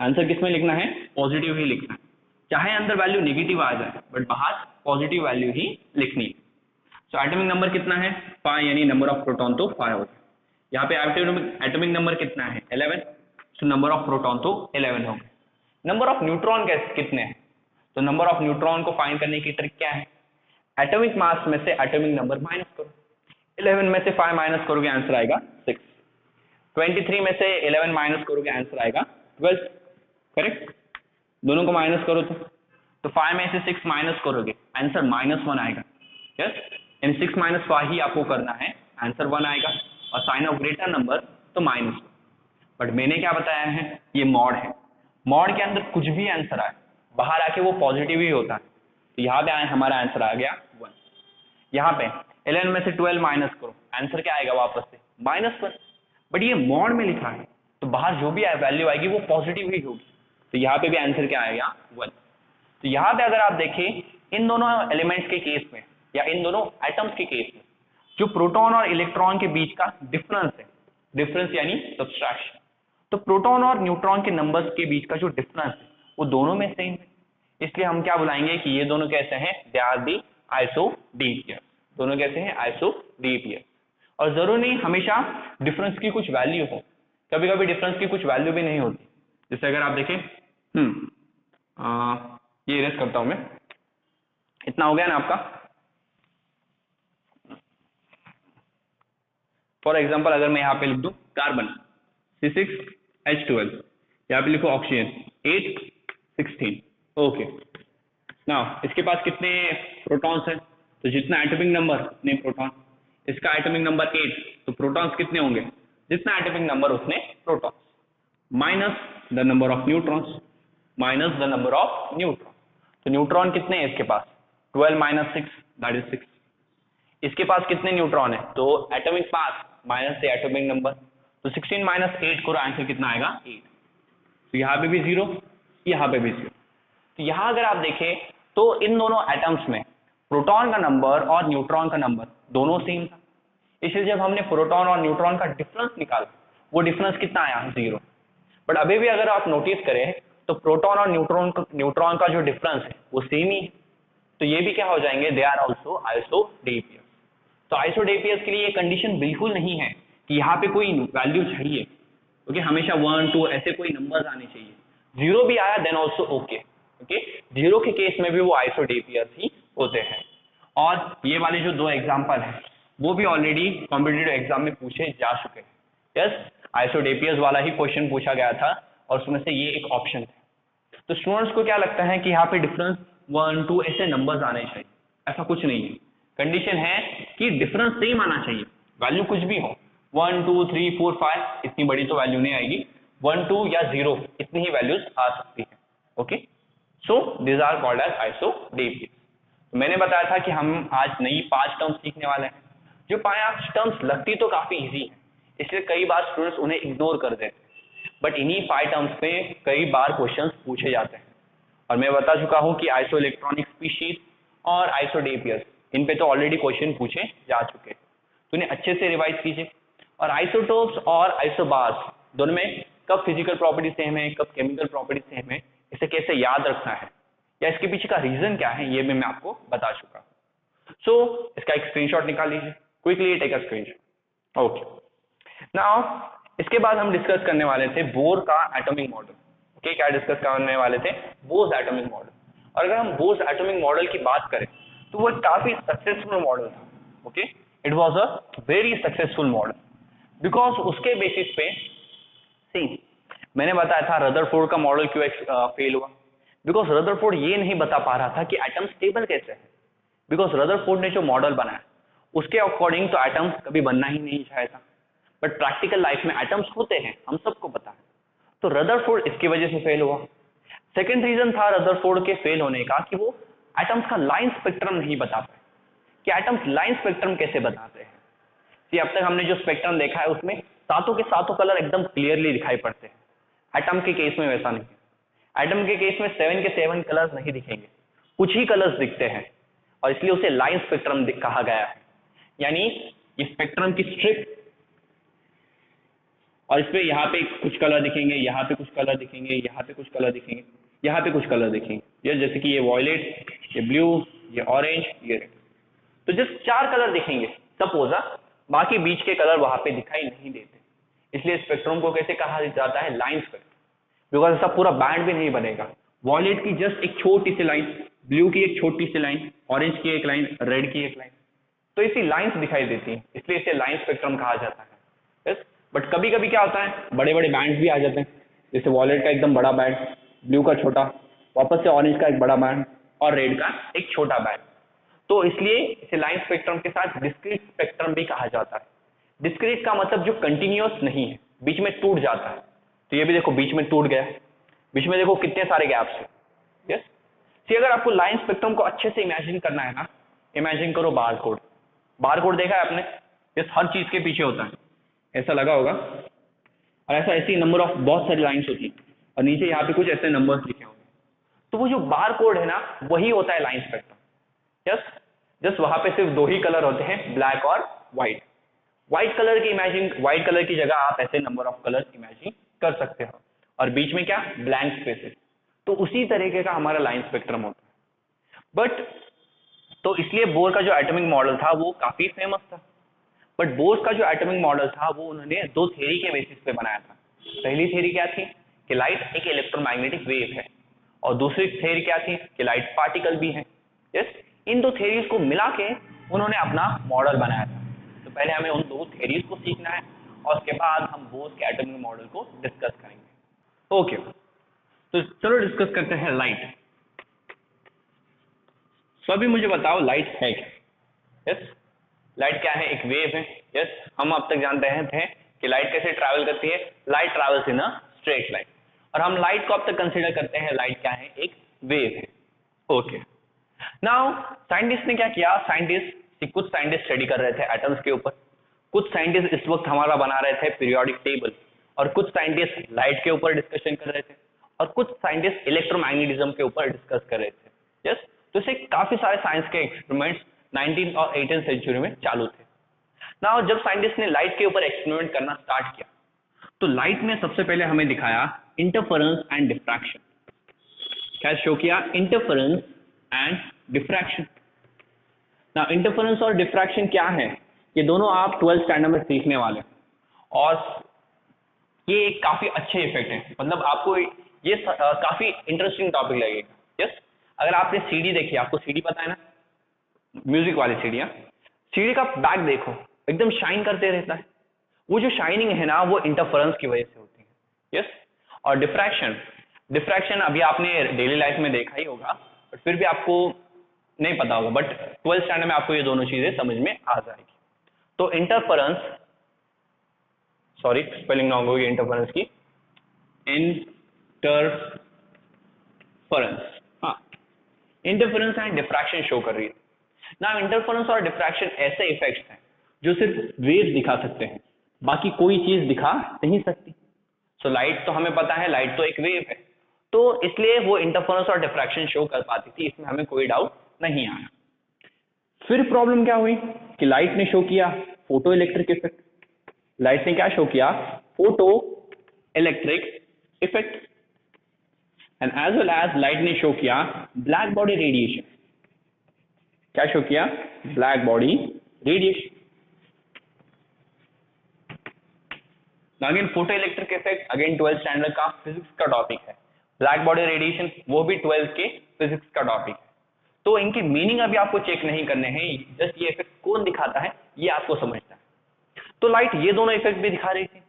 आंसर किस में लिखना है, पॉजिटिव ही लिखना है, चाहे अंदर वैल्यू नेगेटिव आ जाए बट बाहर पॉजिटिव वैल्यू ही लिखनी है। सो एटॉमिक नंबर कितना है, 5, यानी नंबर ऑफ प्रोटॉन तो 5 होता है। यहाँ पे एटॉमिक नंबर कितना है, 11, सो नंबर ऑफ प्रोटॉन तो 11 होंगे। नंबर ऑफ न्यूट्रॉन कितने हैं, तो नंबर ऑफ न्यूट्रॉन को फाइंड करने की ट्रिक क्या है, एटॉमिक मास में से एटॉमिक नंबर माइनस करो, 11 में से 5 माइनस करोगे आंसर आएगा 6, 23 में से 11 माइनस करोगे आंसर आएगा 12, करेक्ट, दोनों को माइनस करो तो 5 में से 6 माइनस करोगे आंसर -1 आएगा। यस, इन 6 - 5 ही आपको करना है, आंसर 1 आएगा। और साइन ऑफ ग्रेटर नंबर तो -1। बट मैंने क्या बताया है, ये मॉड है, मॉड के अंदर कुछ भी आंसर आए बाहर आके वो पॉजिटिव ही होता है। तो यहाँ पे हमारा आंसर आ गया 1। यहाँ पे 11 में से 12 माइनस करो, आंसर क्या आएगा वापस से -1। बट ये मॉड में लिखा है तो बाहर जो भी वैल्यू आएगी वो पॉजिटिव ही होगी। तो यहाँ पे भी आंसर क्या आएगा 1। तो यहाँ पे अगर आप देखें इन दोनों एलिमेंट्स के केस में या इन दोनों एटम्स के केस में जो प्रोटॉन और इलेक्ट्रॉन के बीच का डिफरेंस है, डिफरेंस यानी सब्सट्रैक्शन, तो प्रोटॉन और न्यूट्रॉन के नंबर्स के बीच का जो डिफरेंस है वो दोनों में सेम है। इसलिए हम क्या बुलाएंगे कि ये दोनों कैसे हैं, दे आर दी आइसोडी पेयर। दोनों कैसे हैं, आइसोडी पेयर। और जरूर नहीं हमेशा डिफरेंस की कुछ वैल्यू हो, कभी कभी डिफरेंस की कुछ वैल्यू भी नहीं होती। जैसे अगर आप देखें ये इरेज करता हूं मैं, इतना हो गया ना आपका। फॉर एग्जांपल अगर मैं यहाँ पे लिख दूं कार्बन C6H12, यहाँ पे लिखो ऑक्सीजन 816। ओके, नाउ इसके पास कितने प्रोटॉन्स हैं, तो जितना एटॉमिक नंबर उतने प्रोटॉन। इसका एटॉमिक नंबर 8, तो प्रोटॉन्स कितने होंगे, जितना एटॉमिक नंबर उतने protons, minus the number of neutrons, minus the number of neutron. तो न्यूट्रॉन कितने हैं इसके पास, 12 माइनस 6 दैट इज 6। इसके पास कितने न्यूट्रॉन है, तो एटॉमिक मास माइनस से एटॉमिक नंबर, तो 16 माइनस 8 करो, आंसर कितना आएगा 8। तो यहाँ पे भी 0, यहाँ पे भी 0। तो यहाँ अगर आप देखें तो इन दोनों एटम्स में प्रोटॉन का नंबर और न्यूट्रॉन का नंबर दोनों सेम था। इसलिए जब हमने प्रोटॉन और न्यूट्रॉन का डिफरेंस निकाला वो डिफरेंस कितना आया, 0। बट अभी भी अगर आप नोटिस करें तो प्रोटॉन और न्यूट्रॉन का जो डिफरेंस है वो सेम ही है। तो ये भी क्या हो जाएंगे, दे आर ऑल्सो आइसोडी पेयर। तो आइसोडी पेयर के लिए ये कंडीशन बिल्कुल नहीं है कि यहाँ पे कोई वैल्यू चाहिए, ओके हमेशा 1 2 ऐसे कोई नंबर्स आने चाहिए। 0 भी आया देन ऑल्सो ओके, ओके 0 के केस में भी वो आइसोडी पेयर ही होते हैं। और ये वाले जो दो एग्जांपल हैं वो भी ऑलरेडी कॉम्पिटिटिव एग्जाम में पूछे जा चुके हैं। यस, आइसोडी पेयर्स वाला ही क्वेश्चन पूछा गया था और उसमें से ये एक ऑप्शन है। तो स्टूडेंट्स को क्या लगता है कि यहाँ पे डिफरेंस 1 2 ऐसे नंबर्स आने चाहिए, ऐसा कुछ नहीं है। कंडीशन है कि डिफरेंस सेम आना चाहिए, वैल्यू कुछ भी हो 1 2 3 4 5, इतनी बड़ी तो वैल्यू नहीं आएगी, 1 2 या 0 इतनी ही वैल्यूज आ सकती है। Okay, so this are called as isodiaphers. तो मैंने बताया था कि हम आज नई 5 टर्म्स सीखने वाले हैं। जो 5 टर्म्स लगती तो काफी इजी है, इसलिए कई बार स्टूडेंट्स उन्हें इग्नोर कर देते हैं, बट इन्हीं 5 टर्म्स में कई बार क्वेश्चंस पूछे जाते हैं। और मैं बता चुका हूं कि आइसो इलेक्ट्रॉनिक स्पीशीज और आइसोडी पेयर्स इन पे तो ऑलरेडी क्वेश्चन पूछे जा चुके हैं, तो इन्हें अच्छे से रिवाइज कीजिए। और आइसोटोप्स और आइसोबार्स दोनों में कब फिजिकल प्रॉपर्टी सेम है, कब केमिकल प्रॉपर्टी सेम है, इसे कैसे याद रखना है या इसके पीछे का रीजन क्या है, ये भी मैं आपको बता चुका हूं। सो इसका एक स्क्रीनशॉट निकाल लीजिए, quickly take a screenshot. Okay, now इसके बाद हम डिस्कस करने वाले थे बोर का एटॉमिक मॉडल। ओके, क्या डिस्कस करने वाले थे, बोर्स एटॉमिक मॉडल। और अगर हम बोर्स एटॉमिक मॉडल की बात करें तो वो काफी सक्सेसफुल मॉडल था। Okay, it was a very successful model because उसके बेसिस पे सी मैंने बताया था रदरफोर्ड का मॉडल क्यों फेल हुआ, बिकॉज रदरफोर्ड ये नहीं बता पा रहा था कि एटम स्टेबल कैसे है। बिकॉज रदरफोर्ड ने जो मॉडल बनाया उसके अकॉर्डिंग तो एटम्स कभी बनना ही नहीं चाहे था, बट प्रैक्टिकल लाइफ में एटम्स होते हैं, हम सबको पता है। तो रदरफोर्ड इसकी वजह से फेल हुआ। सेकेंड रीजन था रदरफोर्ड के फेल होने का कि वो एटम्स का लाइन स्पेक्ट्रम नहीं बता पाए कि एटम्स लाइन स्पेक्ट्रम कैसे बताते हैं। कि अब तक हमने जो स्पेक्ट्रम देखा है उसमें सातों के सातों कलर एकदम क्लियरली दिखाई पड़ते हैं, एटम के केस में वैसा नहीं। एटम के केस में 7 के 7 कलर्स नहीं दिखेंगे, कुछ ही कलर्स दिखते हैं और इसलिए उसे लाइन स्पेक्ट्रम कहा गया है। यानी ये स्पेक्ट्रम की स्ट्रिप, और इसमें यहाँ पे कुछ कलर दिखेंगे, यहाँ पे कुछ कलर दिखेंगे, यहाँ पे कुछ कलर दिखेंगे, यहाँ पे कुछ कलर दिखेंगे, ये जैसे कि ये वॉयलेट, ये ब्लू, ये ऑरेंज, ये रेड। तो जस्ट 4 कलर दिखेंगे सपोज, बाकी बीच के कलर वहां पे दिखाई नहीं देते। इसलिए स्पेक्ट्रम को कैसे कहा जाता है, लाइन स्पेक्ट्रम, बिकॉज ऐसा पूरा बैंड भी नहीं बनेगा। वॉयलेट की जस्ट एक छोटी सी लाइन, ब्लू की एक छोटी सी लाइन, ऑरेंज की एक लाइन, रेड की एक लाइन, तो इसी लाइंस दिखाई देती हैं, इसलिए इसे लाइन स्पेक्ट्रम कहा जाता है। यस, बट कभी कभी क्या होता है, बड़े बड़े बैंड भी आ जाते हैं, जैसे वॉयलेट का एकदम बड़ा बैंड, ब्लू का छोटा, वापस से ऑरेंज का एक बड़ा बैंड और रेड का एक छोटा बैंड। तो इसलिए इसे लाइन स्पेक्ट्रम के साथ डिस्क्रीट स्पेक्ट्रम भी कहा जाता है। डिस्क्रीट का मतलब जो कंटिन्यूअस नहीं है, बीच में टूट जाता है। तो ये भी देखो बीच में टूट गया, बीच में देखो कितने सारे गैप्स हैं। यस, अगर आपको लाइन स्पेक्ट्रम को अच्छे से इमेजिन करना है ना, इमेजिन करो बार कोड। बार कोड देखा है आपने? यस, हर चीज के पीछे होता है, ऐसा लगा होगा, और ऐसा ऐसी नंबर ऑफ बहुत सारी लाइंस होती है, और नीचे यहाँ पे कुछ ऐसे नंबर्स लिखे होंगे। तो वो जो बार कोड है ना, वही होता है लाइन स्पेक्ट्रम। यस, जस्ट वहां पे सिर्फ दो ही कलर होते हैं, ब्लैक और व्हाइट। व्हाइट कलर की जगह आप ऐसे नंबर ऑफ कलर इमेजिन कर सकते हो, और बीच में क्या, ब्लैंक स्पेसेस। तो उसी तरीके का हमारा लाइन स्पेक्ट्रम होता है। बट तो इसलिए बोर का जो एटॉमिक मॉडल था वो काफी फेमस था। बट बोर का जो एटॉमिक मॉडल था वो उन्होंने दो थ्योरी के बेसिस पे बनाया था। पहली थ्योरी क्या थी कि लाइट एक इलेक्ट्रोमैग्नेटिक वेव है, और दूसरी थ्योरी क्या थी कि लाइट पार्टिकल भी है। यस, इन दो थ्योरीज को मिला के उन्होंने अपना मॉडल बनाया था। तो पहले हमें उन दो थ्योरीज को सीखना है, और उसके बाद हम बोर के एटॉमिक मॉडल को डिस्कस करेंगे। ओके, तो चलो डिस्कस करते हैं लाइट। तो अभी मुझे बताओ लाइट है क्या? यस, लाइट क्या है? एक वेव है। यस, हम अब तक जानते हैं कि लाइट कैसे ट्रैवल करती है। Light travels in a straight line, और हम लाइट को अब तक कंसीडर करते हैं लाइट क्या है? एक वेव है। ओके, नाउ साइंटिस्ट ने क्या किया? कुछ साइंटिस्ट स्टडी कर रहे थे एटम्स के ऊपर, कुछ साइंटिस्ट इस वक्त हमारा बना रहे थे पीरियोडिक टेबल, और कुछ साइंटिस्ट लाइट के ऊपर डिस्कशन कर रहे थे, और कुछ साइंटिस्ट इलेक्ट्रोमैग्नेटिज्म के ऊपर डिस्कस कर रहे थे। यस, तो इसे काफी सारे साइंस के एक्सपेरिमेंट्स 19th और 18th सेंचुरी में चालू थे। नाउ जब साइंटिस्ट ने लाइट के ऊपर एक्सपेरिमेंट करना स्टार्ट किया, तो लाइट में सबसे पहले हमें दिखाया इंटरफेरेंस एंड डिफ्रैक्शन। क्या शो किया? Interference and diffraction. Now interference और डिफ्रैक्शन क्या है? ये दोनों आप 12th स्टैंडर्ड में सीखने वाले हैं, और ये काफी अच्छे इफेक्ट हैं। मतलब आपको ये काफी इंटरेस्टिंग टॉपिक लगेगा। यस, अगर आपने सीडी देखी, आपको सीडी पता है ना, म्यूजिक वाली सीढ़ियां, सीढ़ी का बैक देखो, एकदम शाइन करते रहता है। वो जो शाइनिंग है ना, वो इंटरफेरेंस की वजह से होती है। यस, और डिफ्रैक्शन अभी आपने डेली लाइफ में देखा ही होगा, बट फिर भी आपको नहीं पता होगा, बट 12th स्टैंडर्ड में आपको ये दोनों चीजें समझ में आ जाएगी। तो इंटरफेरेंस, सॉरी स्पेलिंग रॉन्ग होगी इंटरफेरेंस की, इंटरफेरेंस, हाँ, इंटरफेरेंस एंड डिफ्रैक्शन शो कर रही है ना। इंटरफेरेंस और डिफ्रैक्शन ऐसे इफेक्ट्स हैं जो सिर्फ वेव दिखा सकते हैं, बाकी कोई चीज दिखा नहीं सकती। सो लाइट तो हमें पता है, लाइट तो एक वेव है, तो इसलिए वो इंटरफेरेंस और डिफ्रैक्शन शो कर पाती थी, इसमें हमें कोई डाउट नहीं आया। फिर प्रॉब्लम क्या हुई कि लाइट ने शो किया फोटो इलेक्ट्रिक इफेक्ट। लाइट ने क्या शो किया? Photoelectric effect, and as well as light ने शो किया ब्लैक बॉडी रेडिएशन। क्या शो किया? Black body radiation. Again photoelectric effect, again 12th standard का फिजिक्स का टॉपिक है। ब्लैक बॉडी रेडिएशन वो भी 12th के फिजिक्स का टॉपिक है। तो इनकी मीनिंग अभी आपको चेक नहीं करने हैं, जस्ट ये इफेक्ट कौन दिखाता है ये आपको समझना है। तो लाइट ये दोनों इफेक्ट भी दिखा रही थी।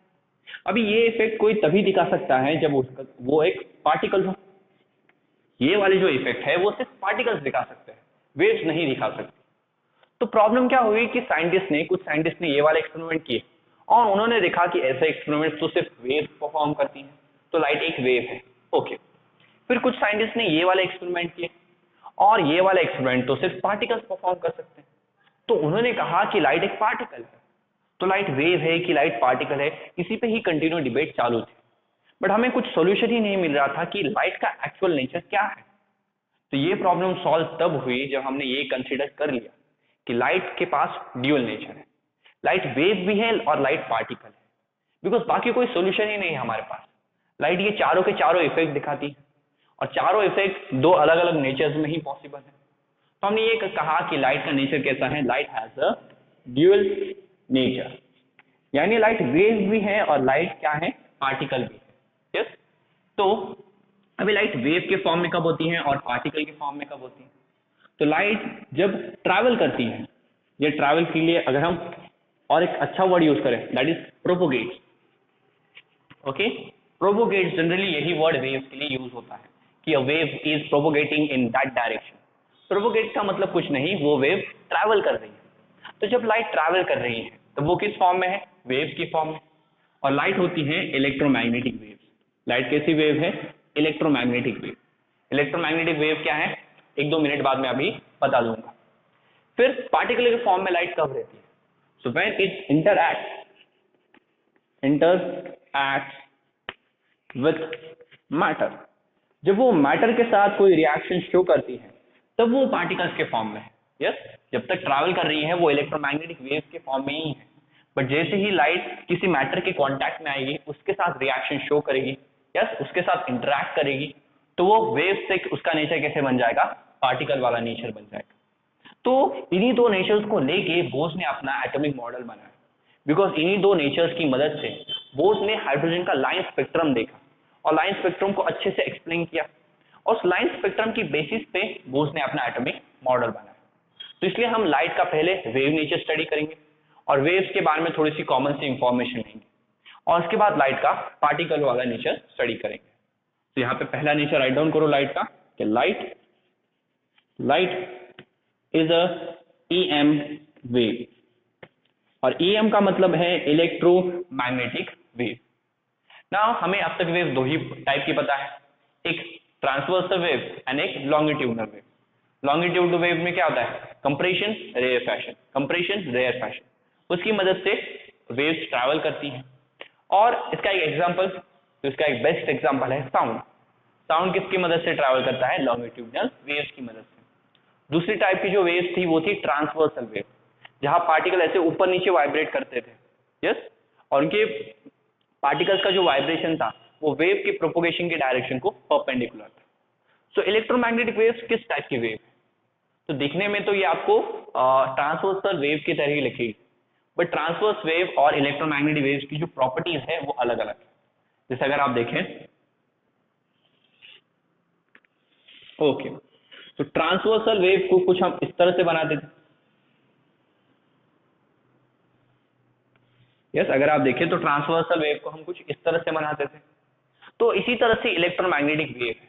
अभी ये इफेक्ट कोई तभी दिखा सकता है जब उसका वो एक पार्टिकल हो। ये वाले जो इफेक्ट है वो सिर्फ पार्टिकल्स दिखा सकते हैं, वेव्स नहीं दिखा सकते। तो प्रॉब्लम क्या हुई कि कुछ साइंटिस्ट ने ये वाले एक्सपेरिमेंट किए, और उन्होंने देखा कि ऐसे एक्सपेरिमेंट तो सिर्फ वेव परफॉर्म करती हैं, तो लाइट एक वेव है। ओके, फिर कुछ साइंटिस्ट ने ये वाले एक्सपेरिमेंट किए, और ये वाले एक्सपेरिमेंट तो सिर्फ पार्टिकल्स परफॉर्म कर सकते हैं, तो उन्होंने कहा कि लाइट एक पार्टिकल है। तो लाइट वेव है कि लाइट पार्टिकल है, इसी पे ही कंटिन्यू डिबेट चालू थी, बट हमें कुछ सॉल्यूशन ही नहीं मिल रहा था कि लाइट का एक्चुअल नेचर क्या है। तो ये प्रॉब्लम सॉल्व तब हुई जब हमने ये कंसीडर कर लिया कि लाइट के पास ड्यूअल नेचर है, लाइट वेव भी है और लाइट पार्टिकल है, बिकॉज बाकी कोई सॉल्यूशन ही नहीं है हमारे पास। लाइट ये चारों के चारों इफेक्ट दिखाती है, और चारों इफेक्ट दो अलग अलग नेचर्स में ही पॉसिबल है। तो हमने ये कहा कि लाइट का नेचर कैसा है? Light has a dual nature, यानी लाइट वेव भी है और लाइट क्या है? पार्टिकल भी है। यस, तो अभी लाइट वेव के फॉर्म में कब होती है और पार्टिकल के फॉर्म में कब होती है? तो लाइट जब ट्रैवल करती है, ये ट्रैवल के लिए अगर हम और एक अच्छा वर्ड यूज करें, that is propagate. Okay, propagate generally यही वर्ड वेव के लिए यूज होता है कि a wave is propagating in that direction. Propagate का मतलब कुछ नहीं, वो वेव ट्रैवल कर रही है। तो जब लाइट ट्रैवल कर रही है तो वो किस फॉर्म में है, वेव की फॉर्म में। और लाइट होती है इलेक्ट्रोमैग्नेटिक वेव्स। लाइट कैसी वेव है, इलेक्ट्रोमैग्नेटिक वेव। इलेक्ट्रोमैग्नेटिक वेव क्या है, 1-2 मिनट बाद मैं अभी बता दूंगा। फिर पार्टिकल के फॉर्म में लाइट कब रहती है, so when it interact with matter. जब वो मैटर के साथ कोई रिएक्शन शो करती है तब वो पार्टिकल्स के फॉर्म में है। यस, जब तक ट्रैवल कर रही है वो इलेक्ट्रोमैग्नेटिक वेव के फॉर्म में ही है, बट जैसे ही लाइट किसी मैटर के कांटेक्ट में आएगी, उसके साथ रिएक्शन शो करेगी, यस, उसके साथ इंटरैक्ट करेगी, तो वो वेव से उसका नेचर कैसे बन जाएगा, पार्टिकल वाला नेचर बन जाएगा। तो इन्हीं दो नेचर्स को लेके बोस ने अपना एटॉमिक मॉडल बनाया। बिकॉज इन्हीं दो नेचर्स की मदद से बोस ने हाइड्रोजन का लाइन स्पेक्ट्रम देखा और लाइन स्पेक्ट्रम को अच्छे से एक्सप्लेन किया, और उस लाइन स्पेक्ट्रम की बेसिस पे बोस ने अपना एटॉमिक मॉडल बनाया। तो इसलिए हम लाइट का पहले वेव नेचर स्टडी करेंगे और वेव्स के बारे में थोड़ी सी कॉमन सी इंफॉर्मेशन लेंगे, और उसके बाद लाइट का पार्टिकल वाला नेचर स्टडी करेंगे। तो यहाँ पे पहला नेचर राइट डाउन करो लाइट का, कि light is a EM wave, और EM का मतलब है इलेक्ट्रोमैग्नेटिक वेव। नाउ हमें अब तक वेव दो ही टाइप की पता है, एक ट्रांसवर्सल वेव एंड एक लॉन्गिट्यूडनल वेव। लॉन्गिट्यूडनल वेव में क्या होता है, कंप्रेशन रेयर फैशन, उसकी मदद से वेव्स ट्रैवल करती हैं। और इसका एक एग्जांपल, तो इसका एक बेस्ट एग्जांपल है साउंड किसकी मदद से ट्रैवल करता है, लॉन्गिट्यूडनल वेव्स की मदद से। दूसरी टाइप की जो वेव्स थी वो थी ट्रांसवर्सल वेव, जहां पार्टिकल ऐसे ऊपर नीचे वाइब्रेट करते थे, यस, और उनके पार्टिकल्स का जो वाइब्रेशन था वो वेव की प्रोपोगेशन की डायरेक्शन को परपेंडिकुलर था। सो इलेक्ट्रोमैग्नेटिक वेव्स किस टाइप की वेव, तो दिखने में तो ये आपको ट्रांसवर्सल वेव की तरह ही लिखेगी, बट ट्रांसवर्स वेव और इलेक्ट्रोमैग्नेटिक वेव्स की जो प्रॉपर्टीज है वो अलग अलग है। जैसे अगर आप देखें, ओके, तो ट्रांसवर्सल वेव को कुछ हम इस तरह से बनाते थे, यस, अगर आप देखें तो ट्रांसवर्सल वेव को हम कुछ इस तरह से बनाते थे। तो इसी तरह से इलेक्ट्रोमैग्नेटिक वेव है।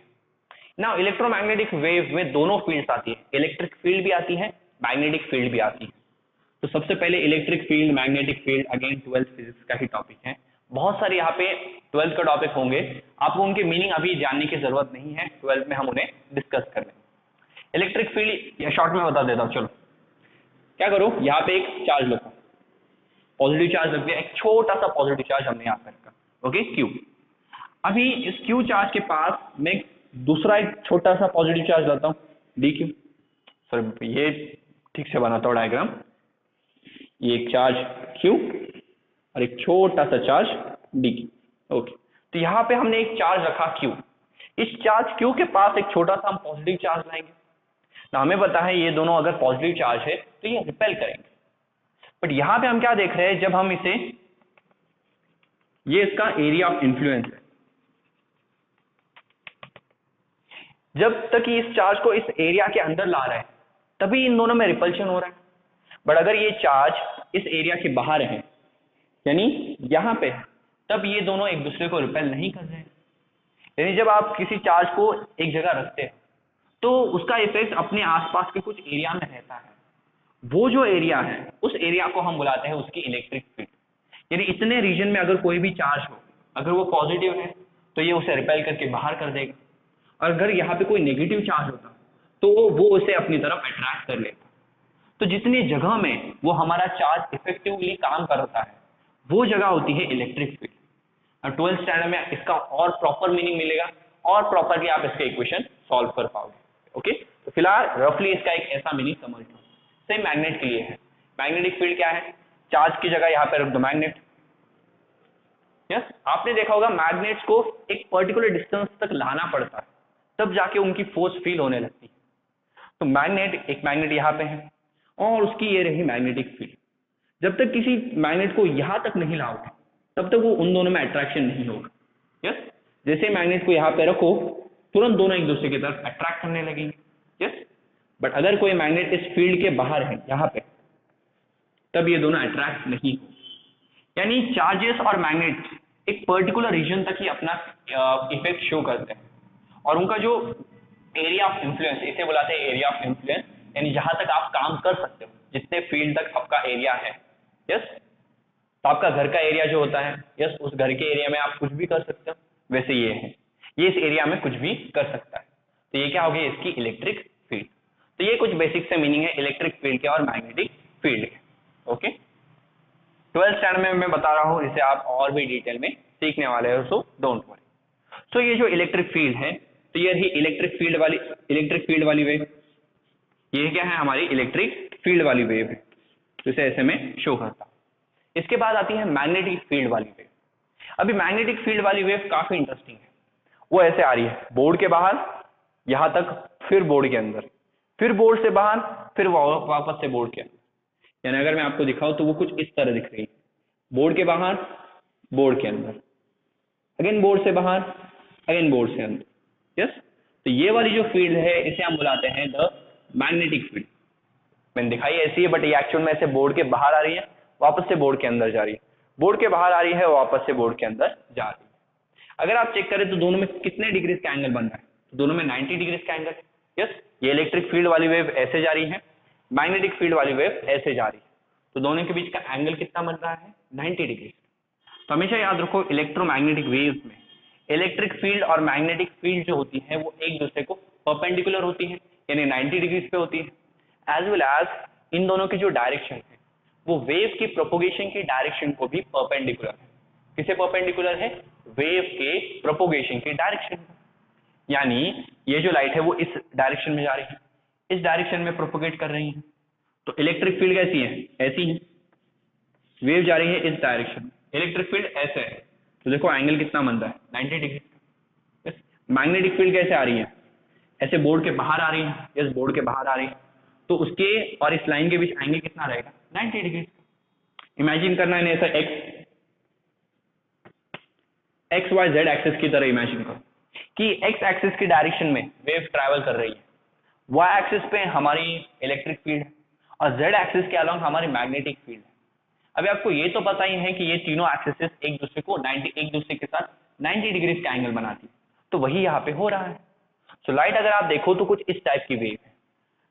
नाउ इलेक्ट्रोमैग्नेटिक वेव में दोनों फील्ड्स आती है, इलेक्ट्रिक फील्ड भी आती है, मैग्नेटिक फील्ड भी आती है। तो सबसे पहले electric field, magnetic field, again 12th physics का ही टॉपिक है। बहुत सारे यहाँ पे 12th का टॉपिक होंगे, आपको उनके मीनिंग अभी जानने की जरूरत नहीं है, 12th में हम उन्हें डिस्कस कर लेंगे। इलेक्ट्रिक फील्ड या शॉर्ट में बता देता हूँ, चलो क्या करो, यहाँ पे एक चार्ज लो, पॉजिटिव चार्ज रख दिया, एक छोटा सा पॉजिटिव चार्ज हमने यहाँ पे रखा, ओके, क्यू। अभी इस क्यू चार्ज के पास मैं दूसरा एक छोटा सा पॉजिटिव चार्ज लाता हूँ, डी क्यू। सर ये ठीक से बनाता हूँ डायग्राम, ये एक चार्ज क्यू और एक छोटा सा चार्ज डी क्यू, ओके। तो यहाँ पे हमने एक चार्ज रखा क्यू, इस चार्ज क्यू के पास एक छोटा सा हम पॉजिटिव चार्ज लाएंगे ना, हमें पता है ये दोनों अगर पॉजिटिव चार्ज है तो ये रिपेल करेंगे। बट यहाँ पे हम क्या देख रहे हैं, जब हम इसे, ये इसका एरिया ऑफ इन्फ्लुएंस है, जब तक इस चार्ज को इस एरिया के अंदर ला रहे हैं तभी इन दोनों में रिपल्शन हो रहा है। बट अगर ये चार्ज इस एरिया के बाहर है, यानी यहाँ पे, तब ये दोनों एक दूसरे को रिपेल नहीं कर रहे हैं। यानी जब आप किसी चार्ज को एक जगह रखते हैं तो उसका इफेक्ट अपने आसपास के कुछ एरिया में रहता है, वो जो एरिया है उस एरिया को हम बुलाते हैं उसकी इलेक्ट्रिक फील्ड। यानी इतने रीजन में अगर कोई भी चार्ज हो, अगर वो पॉजिटिव है तो ये उसे रिपेल करके बाहर कर देगा, और अगर यहाँ पे कोई नेगेटिव चार्ज होता तो वो उसे अपनी तरफ अट्रैक्ट कर लेता। तो जितनी जगह में वो हमारा चार्ज इफेक्टिवली काम करता है वो जगह होती है इलेक्ट्रिक फील्ड। और 12th स्टैंडर्ड में इसका और प्रॉपर मीनिंग मिलेगा, और प्रॉपरली आप इसका इक्वेशन सॉल्व कर पाओगे, ओके। तो फिलहाल रफली इसका एक ऐसा मीनिंग समझ लो। सेम मैग्नेट के लिए है, मैग्नेटिक फील्ड क्या है, चार्ज की जगह यहाँ पे रख दो मैग्नेट, यस। आपने देखा होगा मैग्नेट्स को एक पर्टिकुलर डिस्टेंस तक लाना पड़ता है तब जाके उनकी फोर्स फील होने लगती है। तो एक मैग्नेट यहाँ पे है और उसकी ये रही मैग्नेटिक फील्ड। जब तक किसी मैग्नेट को यहाँ तक नहीं लाओगे तब तक वो उन दोनों में अट्रैक्शन नहीं होगा, यस। जैसे मैग्नेट को यहाँ पे रखो तुरंत दोनों एक दूसरे की तरफ अट्रैक्ट करने लगेंगे, यस। बट अगर कोई मैग्नेट इस फील्ड के बाहर है यहाँ पे, तब ये दोनों अट्रैक्ट नहीं हो। यानी चार्जेस और मैग्नेट एक पर्टिकुलर रीजन तक ही अपना इफेक्ट शो करते हैं, और उनका जो एरिया ऑफ इन्फ्लुएंस, इसे बुलाते हैं एरिया ऑफ इन्फ्लुएंस, यानी जहां तक आप काम कर सकते हो, जितने फील्ड तक आपका एरिया है, यस, तो आपका घर का एरिया जो होता है, यस, उस घर के एरिया में आप कुछ भी कर सकते हो, वैसे ये है, ये इस एरिया में कुछ भी कर सकता है, तो ये क्या हो गई इसकी इलेक्ट्रिक फील्ड। तो ये कुछ बेसिक से मीनिंग है इलेक्ट्रिक फील्ड के और मैग्नेटिक फील्ड के। ओके, 12th स्टैंडर्ड में मैं बता रहा हूँ, इसे आप और भी डिटेल में सीखने वाले हो, सो डोंट वरी। सो ये जो इलेक्ट्रिक फील्ड है, तो ये रही इलेक्ट्रिक फील्ड वाली वेव, ये क्या है हमारी इलेक्ट्रिक फील्ड वाली वेव है, तो इसे ऐसे में शो करता। इसके बाद आती है मैग्नेटिक फील्ड वाली वेव। अभी मैग्नेटिक फील्ड वाली वेव काफी इंटरेस्टिंग है, वो ऐसे आ रही है बोर्ड के बाहर यहां तक, फिर बोर्ड के अंदर, फिर बोर्ड से बाहर, फिर वापस से बोर्ड के अंदर। यानी अगर मैं आपको दिखाऊं तो वो कुछ इस तरह दिख रही है, बोर्ड के बाहर, बोर्ड के अंदर, अगेन बोर्ड से बाहर, अगेन बोर्ड से अंदर। यस, तो ये वाली जो फील्ड है इसे हम बुलाते हैं द मैग्नेटिक फील्ड। मैंने दिखाई ऐसी है, बट ये एक्चुअल में ऐसे बोर्ड के बाहर आ रही है, वापस से बोर्ड के अंदर जा रही है, बोर्ड के बाहर आ रही है, वापस से बोर्ड के अंदर जा रही है। अगर आप चेक करें तो दोनों में कितने डिग्रीज का एंगल बन रहा है, तो दोनों में 90 डिग्रीज का एंगल है। यस, ये इलेक्ट्रिक फील्ड वाली वेव ऐसे जा रही है, मैग्नेटिक फील्ड वाली वेव ऐसे जा रही है, तो दोनों के बीच का एंगल कितना बन रहा है, 90 डिग्री। तो हमेशा याद रखो इलेक्ट्रोमैग्नेटिक वेव्स में इलेक्ट्रिक फील्ड और मैग्नेटिक फील्ड जो होती है वो एक दूसरे को परपेंडिकुलर होती है, यानी 90 डिग्रीज पे होती है। एज वेल एज इन दोनों की जो डायरेक्शन है वो वेव की प्रोपोगेशन की डायरेक्शन को भी परपेंडिकुलर है। किसे परपेंडिकुलर है, वेव के प्रोपोगेशन की डायरेक्शन। यानी ये जो लाइट है वो इस डायरेक्शन में जा रही है, इस डायरेक्शन में प्रोपोगेट कर रही है, तो इलेक्ट्रिक फील्ड कैसी है, ऐसी है, वेव जा रही है इस डायरेक्शन में, इलेक्ट्रिक फील्ड ऐसे है, तो देखो एंगल कितना बन रहा है, 90 डिग्री। मैग्नेटिक फील्ड कैसे आ रही है, ऐसे बोर्ड के बाहर आ रही है, यस, बोर्ड के बाहर आ रही है, तो उसके और इस लाइन के बीच एंगल कितना रहेगा, 90 डिग्री। इमेजिन करना है ऐसा एक्स वाई जेड एक्सिस की तरह इमेजिन करो कि एक्स एक्सिस की डायरेक्शन में वेव ट्रैवल कर रही है, वाई एक्सिस पे हमारी इलेक्ट्रिक फील्ड है और जेड एक्सिस के अलोंग हमारी मैग्नेटिक फील्ड है। अभी आपको ये तो पता ही है कि ये तीनों एक्सिस एक दूसरे के साथ 90 डिग्री का एंगल बनाती है, तो वही यहाँ पे हो रहा है। सो लाइट अगर आप देखो तो कुछ इस टाइप की वेव है,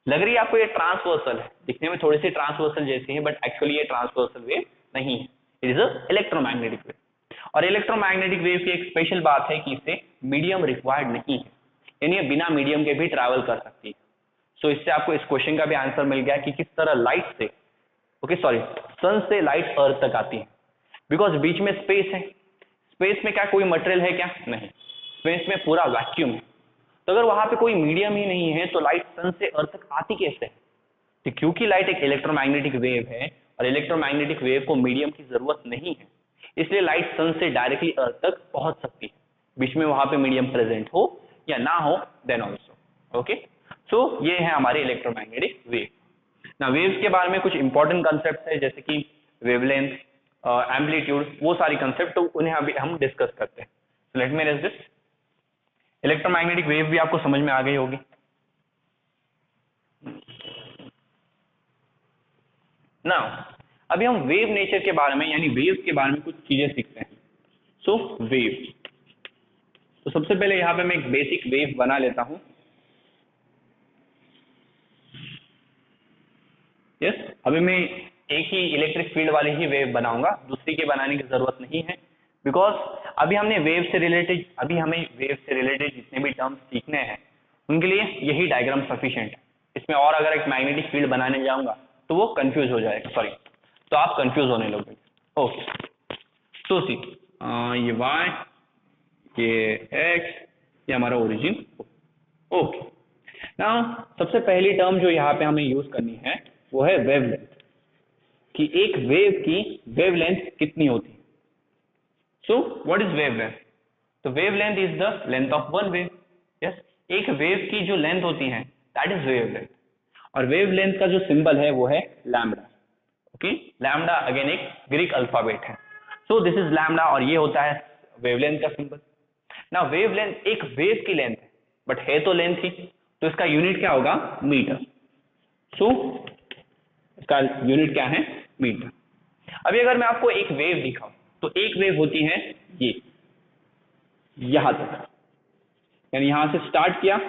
लग रही है आपको ये ट्रांसवर्सल है, दिखने में थोड़ी सी ट्रांसवर्सल जैसी है, बट एक्चुअली ये ट्रांसवर्सल वेव नहीं है, it is a electromagnetic wave. और इलेक्ट्रोमैग्नेटिक वेव की एक स्पेशल बात है कि इसे मीडियम रिक्वायर्ड नहीं है, यानी ये बिना मीडियम के भी ट्रैवल कर सकती है। सो इससे आपको इस क्वेश्चन का भी आंसर मिल गया कि किस तरह लाइट से सन से लाइट अर्थ तक आती है, बिकॉज बीच में स्पेस है, स्पेस में क्या कोई मटेरियल है क्या, नहीं, स्पेस में पूरा वैक्यूम है, तो अगर वहां पे कोई मीडियम ही नहीं है तो लाइट सन से अर्थ तक आती कैसे है, तो क्योंकि लाइट एक इलेक्ट्रोमैग्नेटिक वेव है और इलेक्ट्रोमैग्नेटिक वेव को मीडियम की जरूरत नहीं है, इसलिए लाइट सन से डायरेक्टली अर्थ तक पहुंच सकती है, बीच में वहां पे मीडियम प्रेजेंट हो या ना हो, देन ऑल्सो। ओके, सो ये है हमारे इलेक्ट्रोमैग्नेटिक वेव। ना वेव्स के बारे में कुछ इंपॉर्टेंट कंसेप्ट है जैसे कि वेवलेंथ, एम्पलीट्यूड, वो सारी कंसेप्ट, तो उन्हें अभी हम डिस्कस करते हैं। Let me raise this. Electromagnetic wave भी आपको समझ में आ गई होगी। ना अभी हम वेव नेचर के बारे में यानी वेव्स के बारे में कुछ चीजें सीखते हैं। सो वेव, तो सबसे पहले यहाँ पे मैं एक बेसिक वेव बना लेता हूं। यस, अभी मैं एक ही इलेक्ट्रिक फील्ड वाली ही वेव बनाऊंगा, दूसरी के बनाने की जरूरत नहीं है, बिकॉज अभी हमें वेव से रिलेटेड जितने भी टर्म्स सीखने हैं उनके लिए यही डायग्राम सफिशिएंट है। इसमें और अगर एक मैग्नेटिक फील्ड बनाने जाऊंगा तो वो कंफ्यूज हो जाएगा, सॉरी, तो आप कंफ्यूज होने लगोगे। ओके, सो सी, ये y, ये x, ये हमारा ओरिजिन। ओके, नाउ सबसे पहली टर्म जो यहाँ पे हमें यूज करनी है वो है वेवलेंथ, कि एक वेव की वेवलेंथ कितनी होती है। So what is wavelength? तो wavelength is the length of one wave. Yes, एक वेव की जो लेंथ होती है दैट इज वेवलेंथ, और वेवलेंथ का जो सिंबल है वो है लैम्डा। ओके, लैम्डा अगेन एक ग्रीक अल्फाबेट है, सो दिस इज लैम्डा, और ये होता है वेवलेंथ का सिंबल। ना वेवलेंथ एक वेव की लेंथ है, बट है तो लेंथ ही, तो इसका यूनिट क्या होगा, मीटर। सो इसका यूनिट क्या है, मीटर। अभी अगर मैं आपको एक वेव दिखाऊं तो एक वेव होती है ये यहां तक, यानी यहां से स्टार्ट किया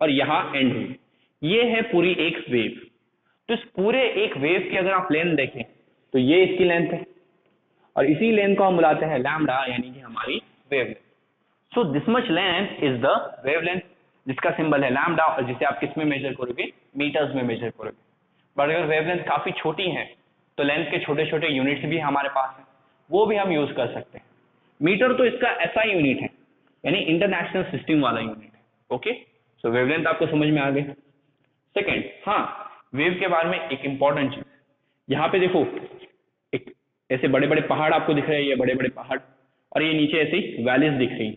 और यहां एंड हुई, ये है पूरी एक वेव। तो इस पूरे एक वेव की अगर आप लेंथ देखें तो ये इसकी लेंथ है, और इसी लेंथ को हम बुलाते हैं लैम्डा, यानी कि हमारी wavelength. So this much length is the wavelength, जिसका सिंबल है लैम्डा, और जिसे आप किस में मेजर करोगे, मीटर्स में मेजर करोगे। बट अगर वेवलेंथ काफी छोटी है तो लेंथ के छोटे छोटे यूनिट्स भी हमारे पास हैं, वो भी हम यूज कर सकते हैं। मीटर तो इसका ऐसा यूनिट है, यानी इंटरनेशनल सिस्टम वाला यूनिट है। ओके, सो वेवलेंथ आपको समझ में आ गई। सेकेंड, हाँ, वेव के बारे में एक इंपॉर्टेंट चीज, यहाँ पे देखो एक ऐसे बड़े बड़े पहाड़ आपको दिख रहे हैं, ये बड़े बड़े पहाड़, और ये नीचे ऐसी वैलीज दिख रही है।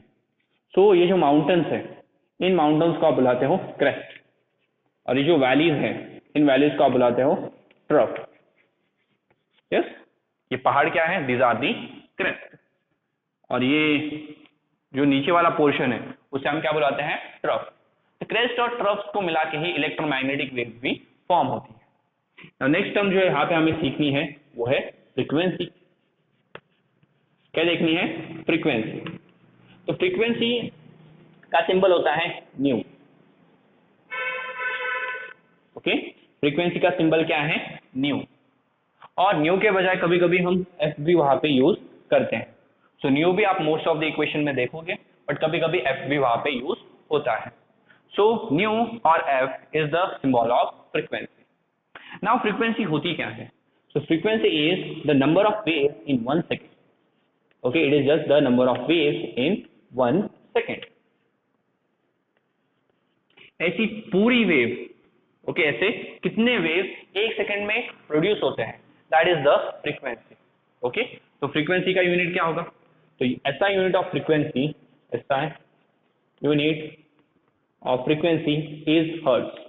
सो ये जो माउंटेन्स है, इन माउंटेन्स को आप बुलाते हो क्रेस्ट, और ये जो वैलीज है, इन वैलीज को आप बुलाते हो ट्रफ। यस, ये पहाड़ क्या है, दीज आर दी क्रेस्ट, और ये जो नीचे वाला पोर्शन है उसे हम क्या बुलाते हैं, ट्रफ। तो क्रेस्ट और ट्रफ्स को मिला के ही इलेक्ट्रोमैग्नेटिक वेव भी फॉर्म होती है। नेक्स्ट टर्म जो है यहाँ पे हमें सीखनी है वो है फ्रीक्वेंसी। क्या देखनी है, फ्रीक्वेंसी। तो फ्रीक्वेंसी का सिंबल होता है न्यू। ओके, फ्रीक्वेंसी का सिंबल क्या है, न्यू, और न्यू के बजाय कभी कभी हम एफ भी वहां पे यूज करते हैं। सो न्यू भी आप मोस्ट ऑफ द इक्वेशन में देखोगे, बट कभी कभी एफ भी वहां पे यूज होता है। So nu or F is the symbol of frequency. Now frequency होती क्या है, so frequency is the number of waves in 1 second. Okay, it is just the number of waves in 1 second. ऐसी पूरी wave, okay, ऐसे कितने wave एक second में produce होते हैं, that is the frequency. Okay, तो फ्रीक्वेंसी का यूनिट क्या होगा, तो ऐसा यूनिट ऑफ फ्रीक्वेंसी, ऐसा है unit of frequency is hertz,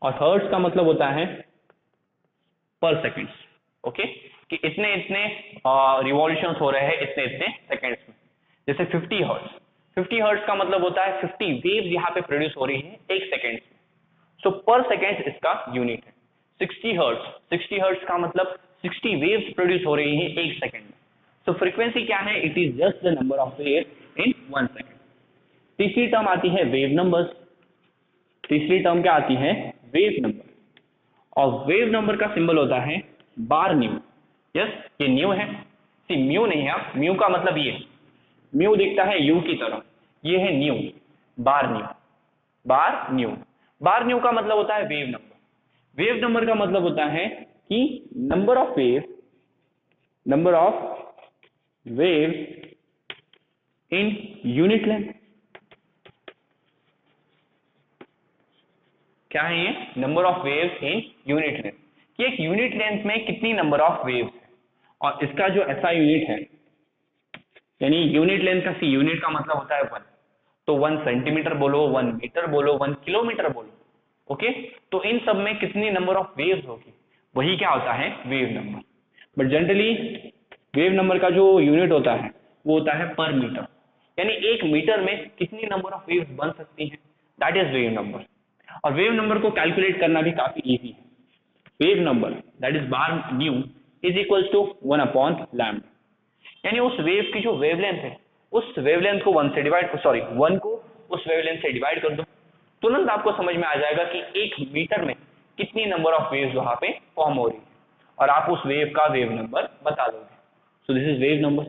और हर्ट्ज का मतलब होता है पर सेकेंड। ओके, कि इतने इतने रिवॉल्यूशंस हो रहे हैं इतने इतने सेकेंड्स में। जैसे 50 हर्ट्ज, 50 हर्ट्ज का मतलब होता है 50 वेव्स यहाँ पे प्रोड्यूस हो रही है एक सेकेंड में। सो पर सेकेंड इसका यूनिट है। 60 हर्ट्ज, 60 हर्ट्ज का मतलब 60 वेव्स प्रोड्यूस हो रही है एक सेकेंड में। सो फ्रीक्वेंसी क्या है, it is just the number of waves in 1 second. तीसरी टर्म आती है वेव नंबर्स। तीसरी टर्म क्या आती है, वेव नंबर, और वेव नंबर का सिंबल होता है बार न्यू। यस, ये न्यू है, सी म्यू नहीं है, म्यू का मतलब ये, म्यू दिखता है यू की तरह, ये है न्यू, बार न्यू, बार न्यू। बार न्यू का मतलब होता है वेव नंबर। वेव नंबर का मतलब होता है कि number of wave, number of wave in unit length. क्या है ये, number of waves in unit length, कि एक यूनिट लेंथ में कितनी नंबर ऑफ वेव्स है, और इसका जो ऐसा यूनिट है, यानी यूनिट लेंथ का सी, यूनिट का मतलब होता है 1, तो 1 सेंटीमीटर बोलो, 1 मीटर बोलो, 1 किलोमीटर बोलो। ओके, तो इन सब में कितनी नंबर ऑफ वेव्स होगी, वही क्या होता है, wave number. But generally wave number का जो यूनिट होता है वो होता है पर मीटर, यानी एक मीटर में कितनी नंबर ऑफ वेव्स बन सकती हैं, दैट इज वेव नंबर। और वेव नंबर को कैलकुलेट करना भी काफी इजी है। Wave number that is bar nu is equals to 1 upon lambda, यानी उस वेव की जो वेवलेंथ है, उस वेवलेंथ को 1 से डिवाइड, सॉरी 1 को उस वेवलेंथ से डिवाइड कर दो, तुरंत आपको समझ में आ जाएगा कि एक मीटर में कितनी नंबर ऑफ वेव्स वहां पे फॉर्म हो रही है, और आप उस वेव का वेव नंबर बता दोगे। So this is wave number.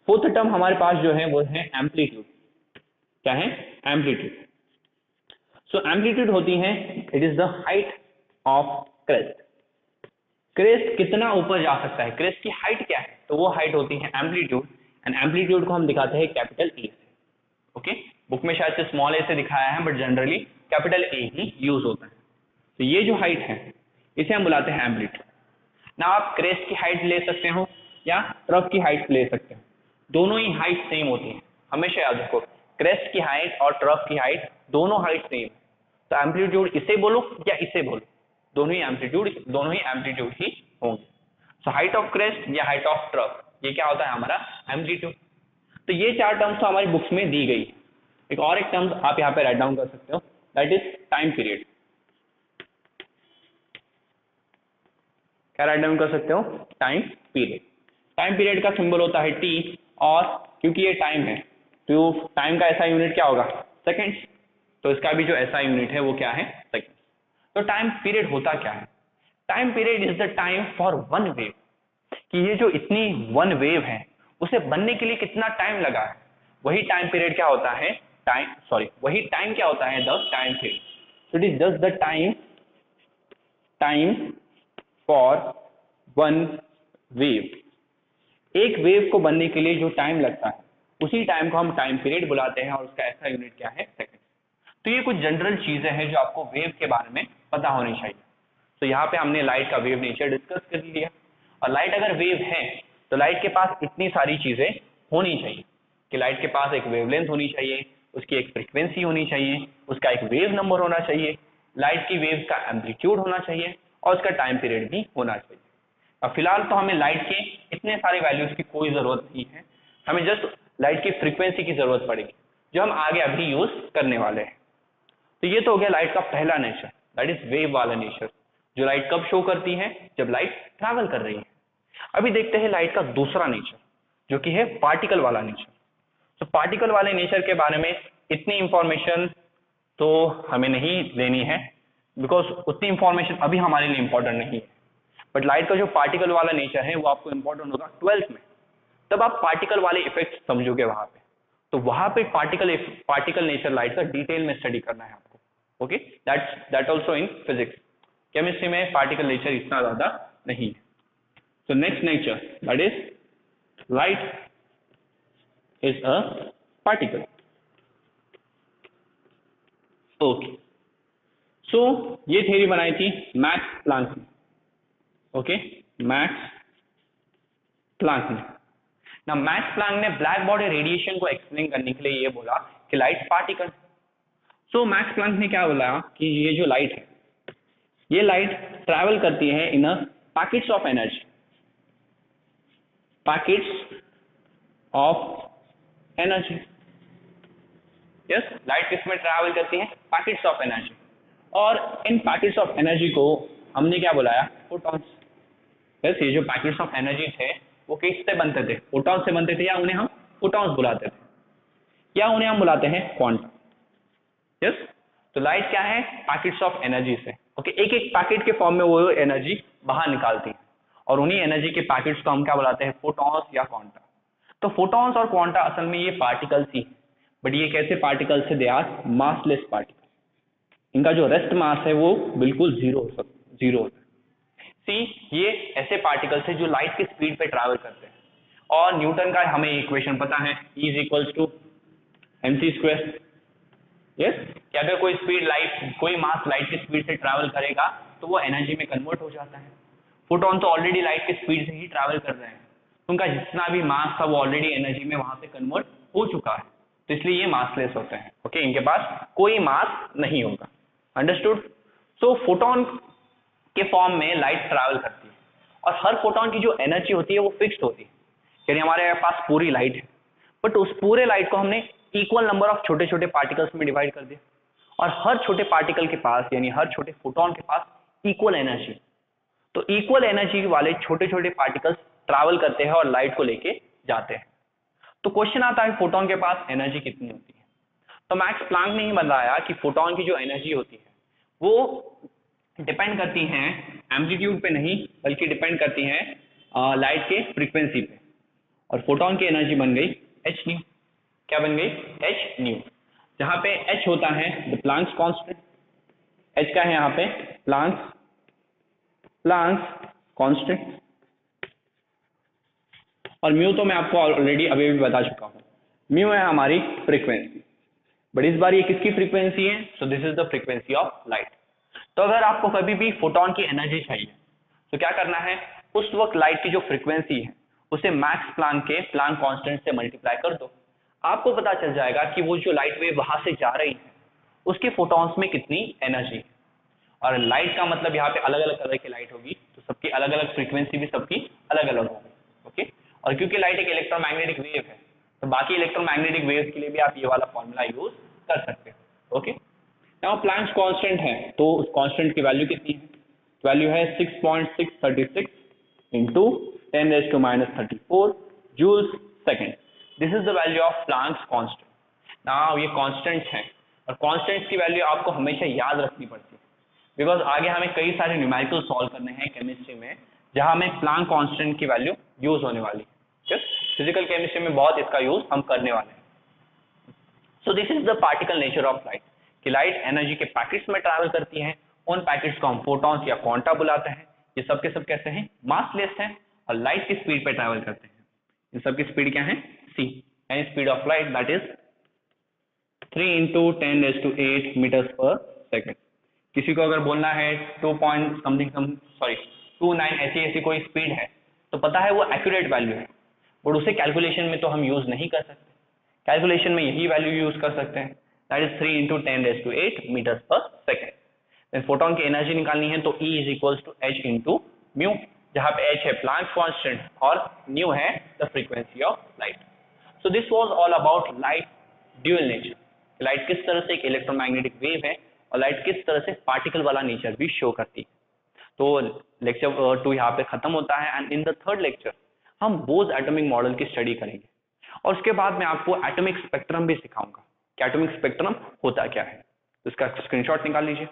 Fourth term हमारे पास जो है वो है एम्पलीट्यूड। क्या है, एम्पलीट्यूड। सो एम्पलीट्यूड होती है, it is the height of crest. Crest कितना ऊपर जा सकता है, क्रेस्ट की हाइट क्या है, तो वो हाइट होती है एम्पलीट्यूड, एंड एम्पलीट्यूड को हम दिखाते हैं कैपिटल ए से। ओके, बुक में शायद से स्मॉल ए से दिखाया है, but generally capital A he use होता है। तो ये जो हाइट है इसे हम बुलाते हैं एम्पलीट्यूड। ना आप क्रेस्ट की हाइट ले सकते हो या ट्रफ की हाइट ले सकते हो, दोनों ही हाइट सेम होती है, हमेशा याद रखो, क्रेस्ट की हाइट और ट्रफ की हाइट दोनों हाइट सेम। तो एम्पलीट्यूड इसे बोलो या इसे बोलो, दोनों ही एम्पलीट्यूड ही होंगे। सो हाइट ऑफ क्रेस्ट या हाइट ऑफ ट्रफ, ये क्या होता है हमारा एम्पलीट्यूड। तो ये 4 टर्म्स तो हमारी बुक्स में दी गई। एक और एक टर्म्स आप यहाँ पे राइट डाउन कर सकते हो, दैट इज टाइम पीरियड। क्या राइट डाउन कर सकते हो, टाइम पीरियड। टाइम पीरियड का सिंबल होता है टी, और क्योंकि ये टाइम है तो टाइम का ऐसा यूनिट क्या होगा, सेकेंड्स, तो इसका भी जो ऐसा यूनिट है वो क्या है, सेकेंड। तो टाइम पीरियड होता क्या है, time period is the time for one wave कि ये जो इतनी वन वेव है उसे बनने के लिए कितना टाइम लगा है, वही टाइम पीरियड क्या होता है, वही टाइम क्या होता है, the time period. So it is just the time for one wave. एक वेव को बनने के लिए जो टाइम लगता है उसी टाइम को हम टाइम पीरियड बुलाते हैं और उसका ऐसा यूनिट क्या है, सेकंड. तो ये कुछ जनरल चीजें हैं जो आपको वेव के बारे में पता होनी चाहिए. तो यहाँ पे हमने लाइट का वेव नेचर डिस्कस कर लिया. और लाइट अगर वेव है तो लाइट के पास इतनी सारी चीजें होनी चाहिए कि लाइट के पास एक वेवलेंथ होनी चाहिए, उसकी एक फ्रीक्वेंसी होनी चाहिए, उसका एक वेव नंबर होना चाहिए, लाइट की वेव का एम्पलीट्यूड होना चाहिए और उसका टाइम पीरियड भी होना चाहिए. अब फिलहाल तो हमें लाइट के इतने सारे वैल्यूज की कोई जरूरत नहीं है, हमें जस्ट लाइट की फ्रीक्वेंसी की जरूरत पड़ेगी जो हम आगे अभी यूज करने वाले हैं. तो ये तो हो गया लाइट का पहला नेचर, दैट इज वेव वाला नेचर, जो लाइट कब शो करती है, जब लाइट ट्रैवल कर रही है. अभी देखते हैं लाइट का दूसरा नेचर जो कि है पार्टिकल वाला नेचर. तो पार्टिकल वाले नेचर के बारे में इतनी इंफॉर्मेशन तो हमें नहीं लेनी है, बिकॉज उतनी इंफॉर्मेशन अभी हमारे लिए इंपॉर्टेंट नहीं है. बट लाइट का जो पार्टिकल वाला नेचर है वो आपको इंपॉर्टेंट होगा 12th में, तब आप पार्टिकल वाले इफेक्ट समझोगे वहां पे. तो वहां पे पार्टिकल नेचर लाइट का डिटेल में स्टडी करना है आपको. Okay, that also in physics. Chemistry में पार्टिकल नेचर इतना ज्यादा नहीं है. तो next nature that is light is a particle. Okay, so ये थ्योरी बनाई थी मैक्स प्लांक ने. ओके, मैक्स प्लांक ने. ना मैक्स प्लांक ने ब्लैक बॉडी रेडिएशन को एक्सप्लेन करने के लिए ये बोला कि light particle. So Max Planck ने क्या बोला कि ये जो लाइट है ये लाइट ट्रैवल करती है in packets of energy, packets of energy. Yes, light किस में ट्रैवल करती है, पैकेट्स ऑफ एनर्जी. और इन पैकेट्स ऑफ एनर्जी को हमने क्या बुलाया, फोटॉन्स. यस, ये जो पैकेट्स ऑफ एनर्जी थे वो किससे बनते थे, फोटॉन से बनते थे, या उन्हें हम फोटॉन्स बुलाते थे, या उन्हें हम बुलाते हैं क्वांटम. यस, तो लाइट क्या है, पैकेट्स ऑफ एनर्जी से. ओके, एक एक पैकेट के फॉर्म में वो एनर्जी बाहर निकालती है और उन्हीं एनर्जी के पैकेट्स को हम क्या बुलाते हैं, फोटॉन्स या क्वांटा. तो फोटॉन्स और क्वांटा असल में ये पार्टिकल्स ही, बट ये कैसे पार्टिकल्स है, दे आर मासलेस पार्टिकल. इनका जो रेस्ट मास है वो बिल्कुल जीरो होता है. सी, ये ऐसे पार्टिकल्स है जो लाइट की स्पीड पे ट्रैवल करते हैं. और न्यूटन का हमें इक्वेशन पता है, E is equals to mc square. Yes, कि अगर कोई मास लाइट की स्पीड से ट्रैवल करेगा तो वो एनर्जी में कन्वर्ट हो जाता है. फोटॉन तो ऑलरेडी लाइट की स्पीड से ही ट्रैवल कर रहे हैं, उनका जितना भी मास था वो ऑलरेडी एनर्जी में वहां से कन्वर्ट हो चुका है, तो इसलिए ये मासलेस होते हैं. ओके, इनके पास कोई मास नहीं होगा. अंडरस्टूड. सो फोटॉन के फॉर्म में लाइट ट्रैवल करती है और हर फोटॉन की जो एनर्जी होती है वो फिक्स्ड होती है. यानी हमारे पास पूरी लाइट है, बट उस पूरे लाइट को हमने इक्वल नंबर ऑफ छोटे छोटे पार्टिकल्स में डिवाइड कर दिया और हर छोटे पार्टिकल के पास यानी हर छोटे फोटॉन के पास इक्वल एनर्जी. तो इक्वल एनर्जी वाले छोटे छोटे पार्टिकल्स ट्रैवल करते हैं और लाइट को लेके जाते हैं. तो क्वेश्चन आता है फोटॉन के पास एनर्जी कितनी होती है. तो मैक्स प्लांक ने ही बताया कि फोटॉन की जो एनर्जी होती है वो डिपेंड करती हैं एम्पलीट्यूड पे नहीं, बल्कि डिपेंड करती हैं लाइट के फ्रीक्वेंसी पे. और फोटॉन की एनर्जी बन गई एच न्यू. क्या बन गई, एच न्यू. जहां पे एच होता है द प्लांक्स कांस्टेंट. एच का है यहाँ पे प्लांक्स कांस्टेंट. और म्यू तो मैं आपको ऑलरेडी अभी भी बता चुका हूँ, म्यू है हमारी फ्रीक्वेंसी. बट इस बार ये किसकी फ्रीक्वेंसी है, so this is the frequency of light. तो अगर आपको कभी भी फोटॉन की एनर्जी चाहिए तो क्या करना है, उस वक्त लाइट की जो फ्रीक्वेंसी है उसे मैक्स प्लांक के प्लांक कांस्टेंट से मल्टीप्लाई कर दो. आपको पता चल जाएगा कि वो जो लाइट वेव वहां से जा रही है उसके फोटॉन्स में कितनी एनर्जी है. और लाइट का मतलब यहाँ पे अलग अलग कलर की लाइट होगी तो सबकी अलग अलग फ्रीक्वेंसी भी सबकी अलग अलग होगी. ओके, और क्योंकि लाइट एक इलेक्ट्रोमैग्नेटिक वेव है तो बाकी इलेक्ट्रोमैग्नेटिक वेव्स के लिए भी आप ये वाला फॉर्मूला यूज कर सकते हो. ओके, नाउ प्लांक्स कांस्टेंट है तो उस कांस्टेंट की वैल्यू कितनी है, वैल्यू है 6.636 into 10⁻⁻34 joules second. This is the value of Planck's constant. Now ये कांस्टेंट्स हैं और कांस्टेंट्स की वैल्यू आपको हमेशा याद रखनी पड़ती है, बिकॉज आगे हमें कई सारे न्यूमेरिकल सॉल्व करने हैं केमिस्ट्री में जहां में प्लांक कांस्टेंट की वैल्यू यूज होने वाली है। फिजिकल केमिस्ट्री में बहुत इसका यूज हम करने वाले हैं। So this is the particle nature of light कि लाइट एनर्जी के पैकेट्स में ट्रैवल करती है। उन पैकेट्स को हम फोटॉन्स या क्वांटा बुलाते हैं। ये सब के सब कैसे हैं, मासलेस हैं और लाइट की स्पीड पे ट्रैवल करते हैं। इन सब की स्पीड क्या है, c, and speed of light that is 3 × 10⁸ meters per second. किसी को अगर बोलना है 2 पॉइंट समथिंग सॉरी 29 ऐसी कोई स्पीड है तो पता है वो एक्यूरेट वैल्यू है, बट उसे कैलकुलेशन में तो हम यूज नहीं कर सकते। कैलकुलेशन में यही वैल्यू यूज कर सकते हैं, that is 3 × 10⁸ meters per second. Then photon की एनर्जी निकालनी है तो E is equals to H × mu, जहां पे H है प्लांक कांस्टेंट और न्यू है the frequency of light. So this was all about light dual nature. Light किस तरह से एक इलेक्ट्रोमैग्नेटिक वेव है और लाइट किस तरह से पार्टिकल वाला नेचर भी शो करती है। तो लेक्चर 2 यहाँ पे खत्म होता है and in the third lecture हम बोज एटॉमिक मॉडल की स्टडी करेंगे और उसके बाद मैं आपको एटॉमिक स्पेक्ट्रम भी सिखाऊंगा कि एटॉमिक स्पेक्ट्रम होता क्या है। तो इसका स्क्रीनशॉट निकाल लीजिए।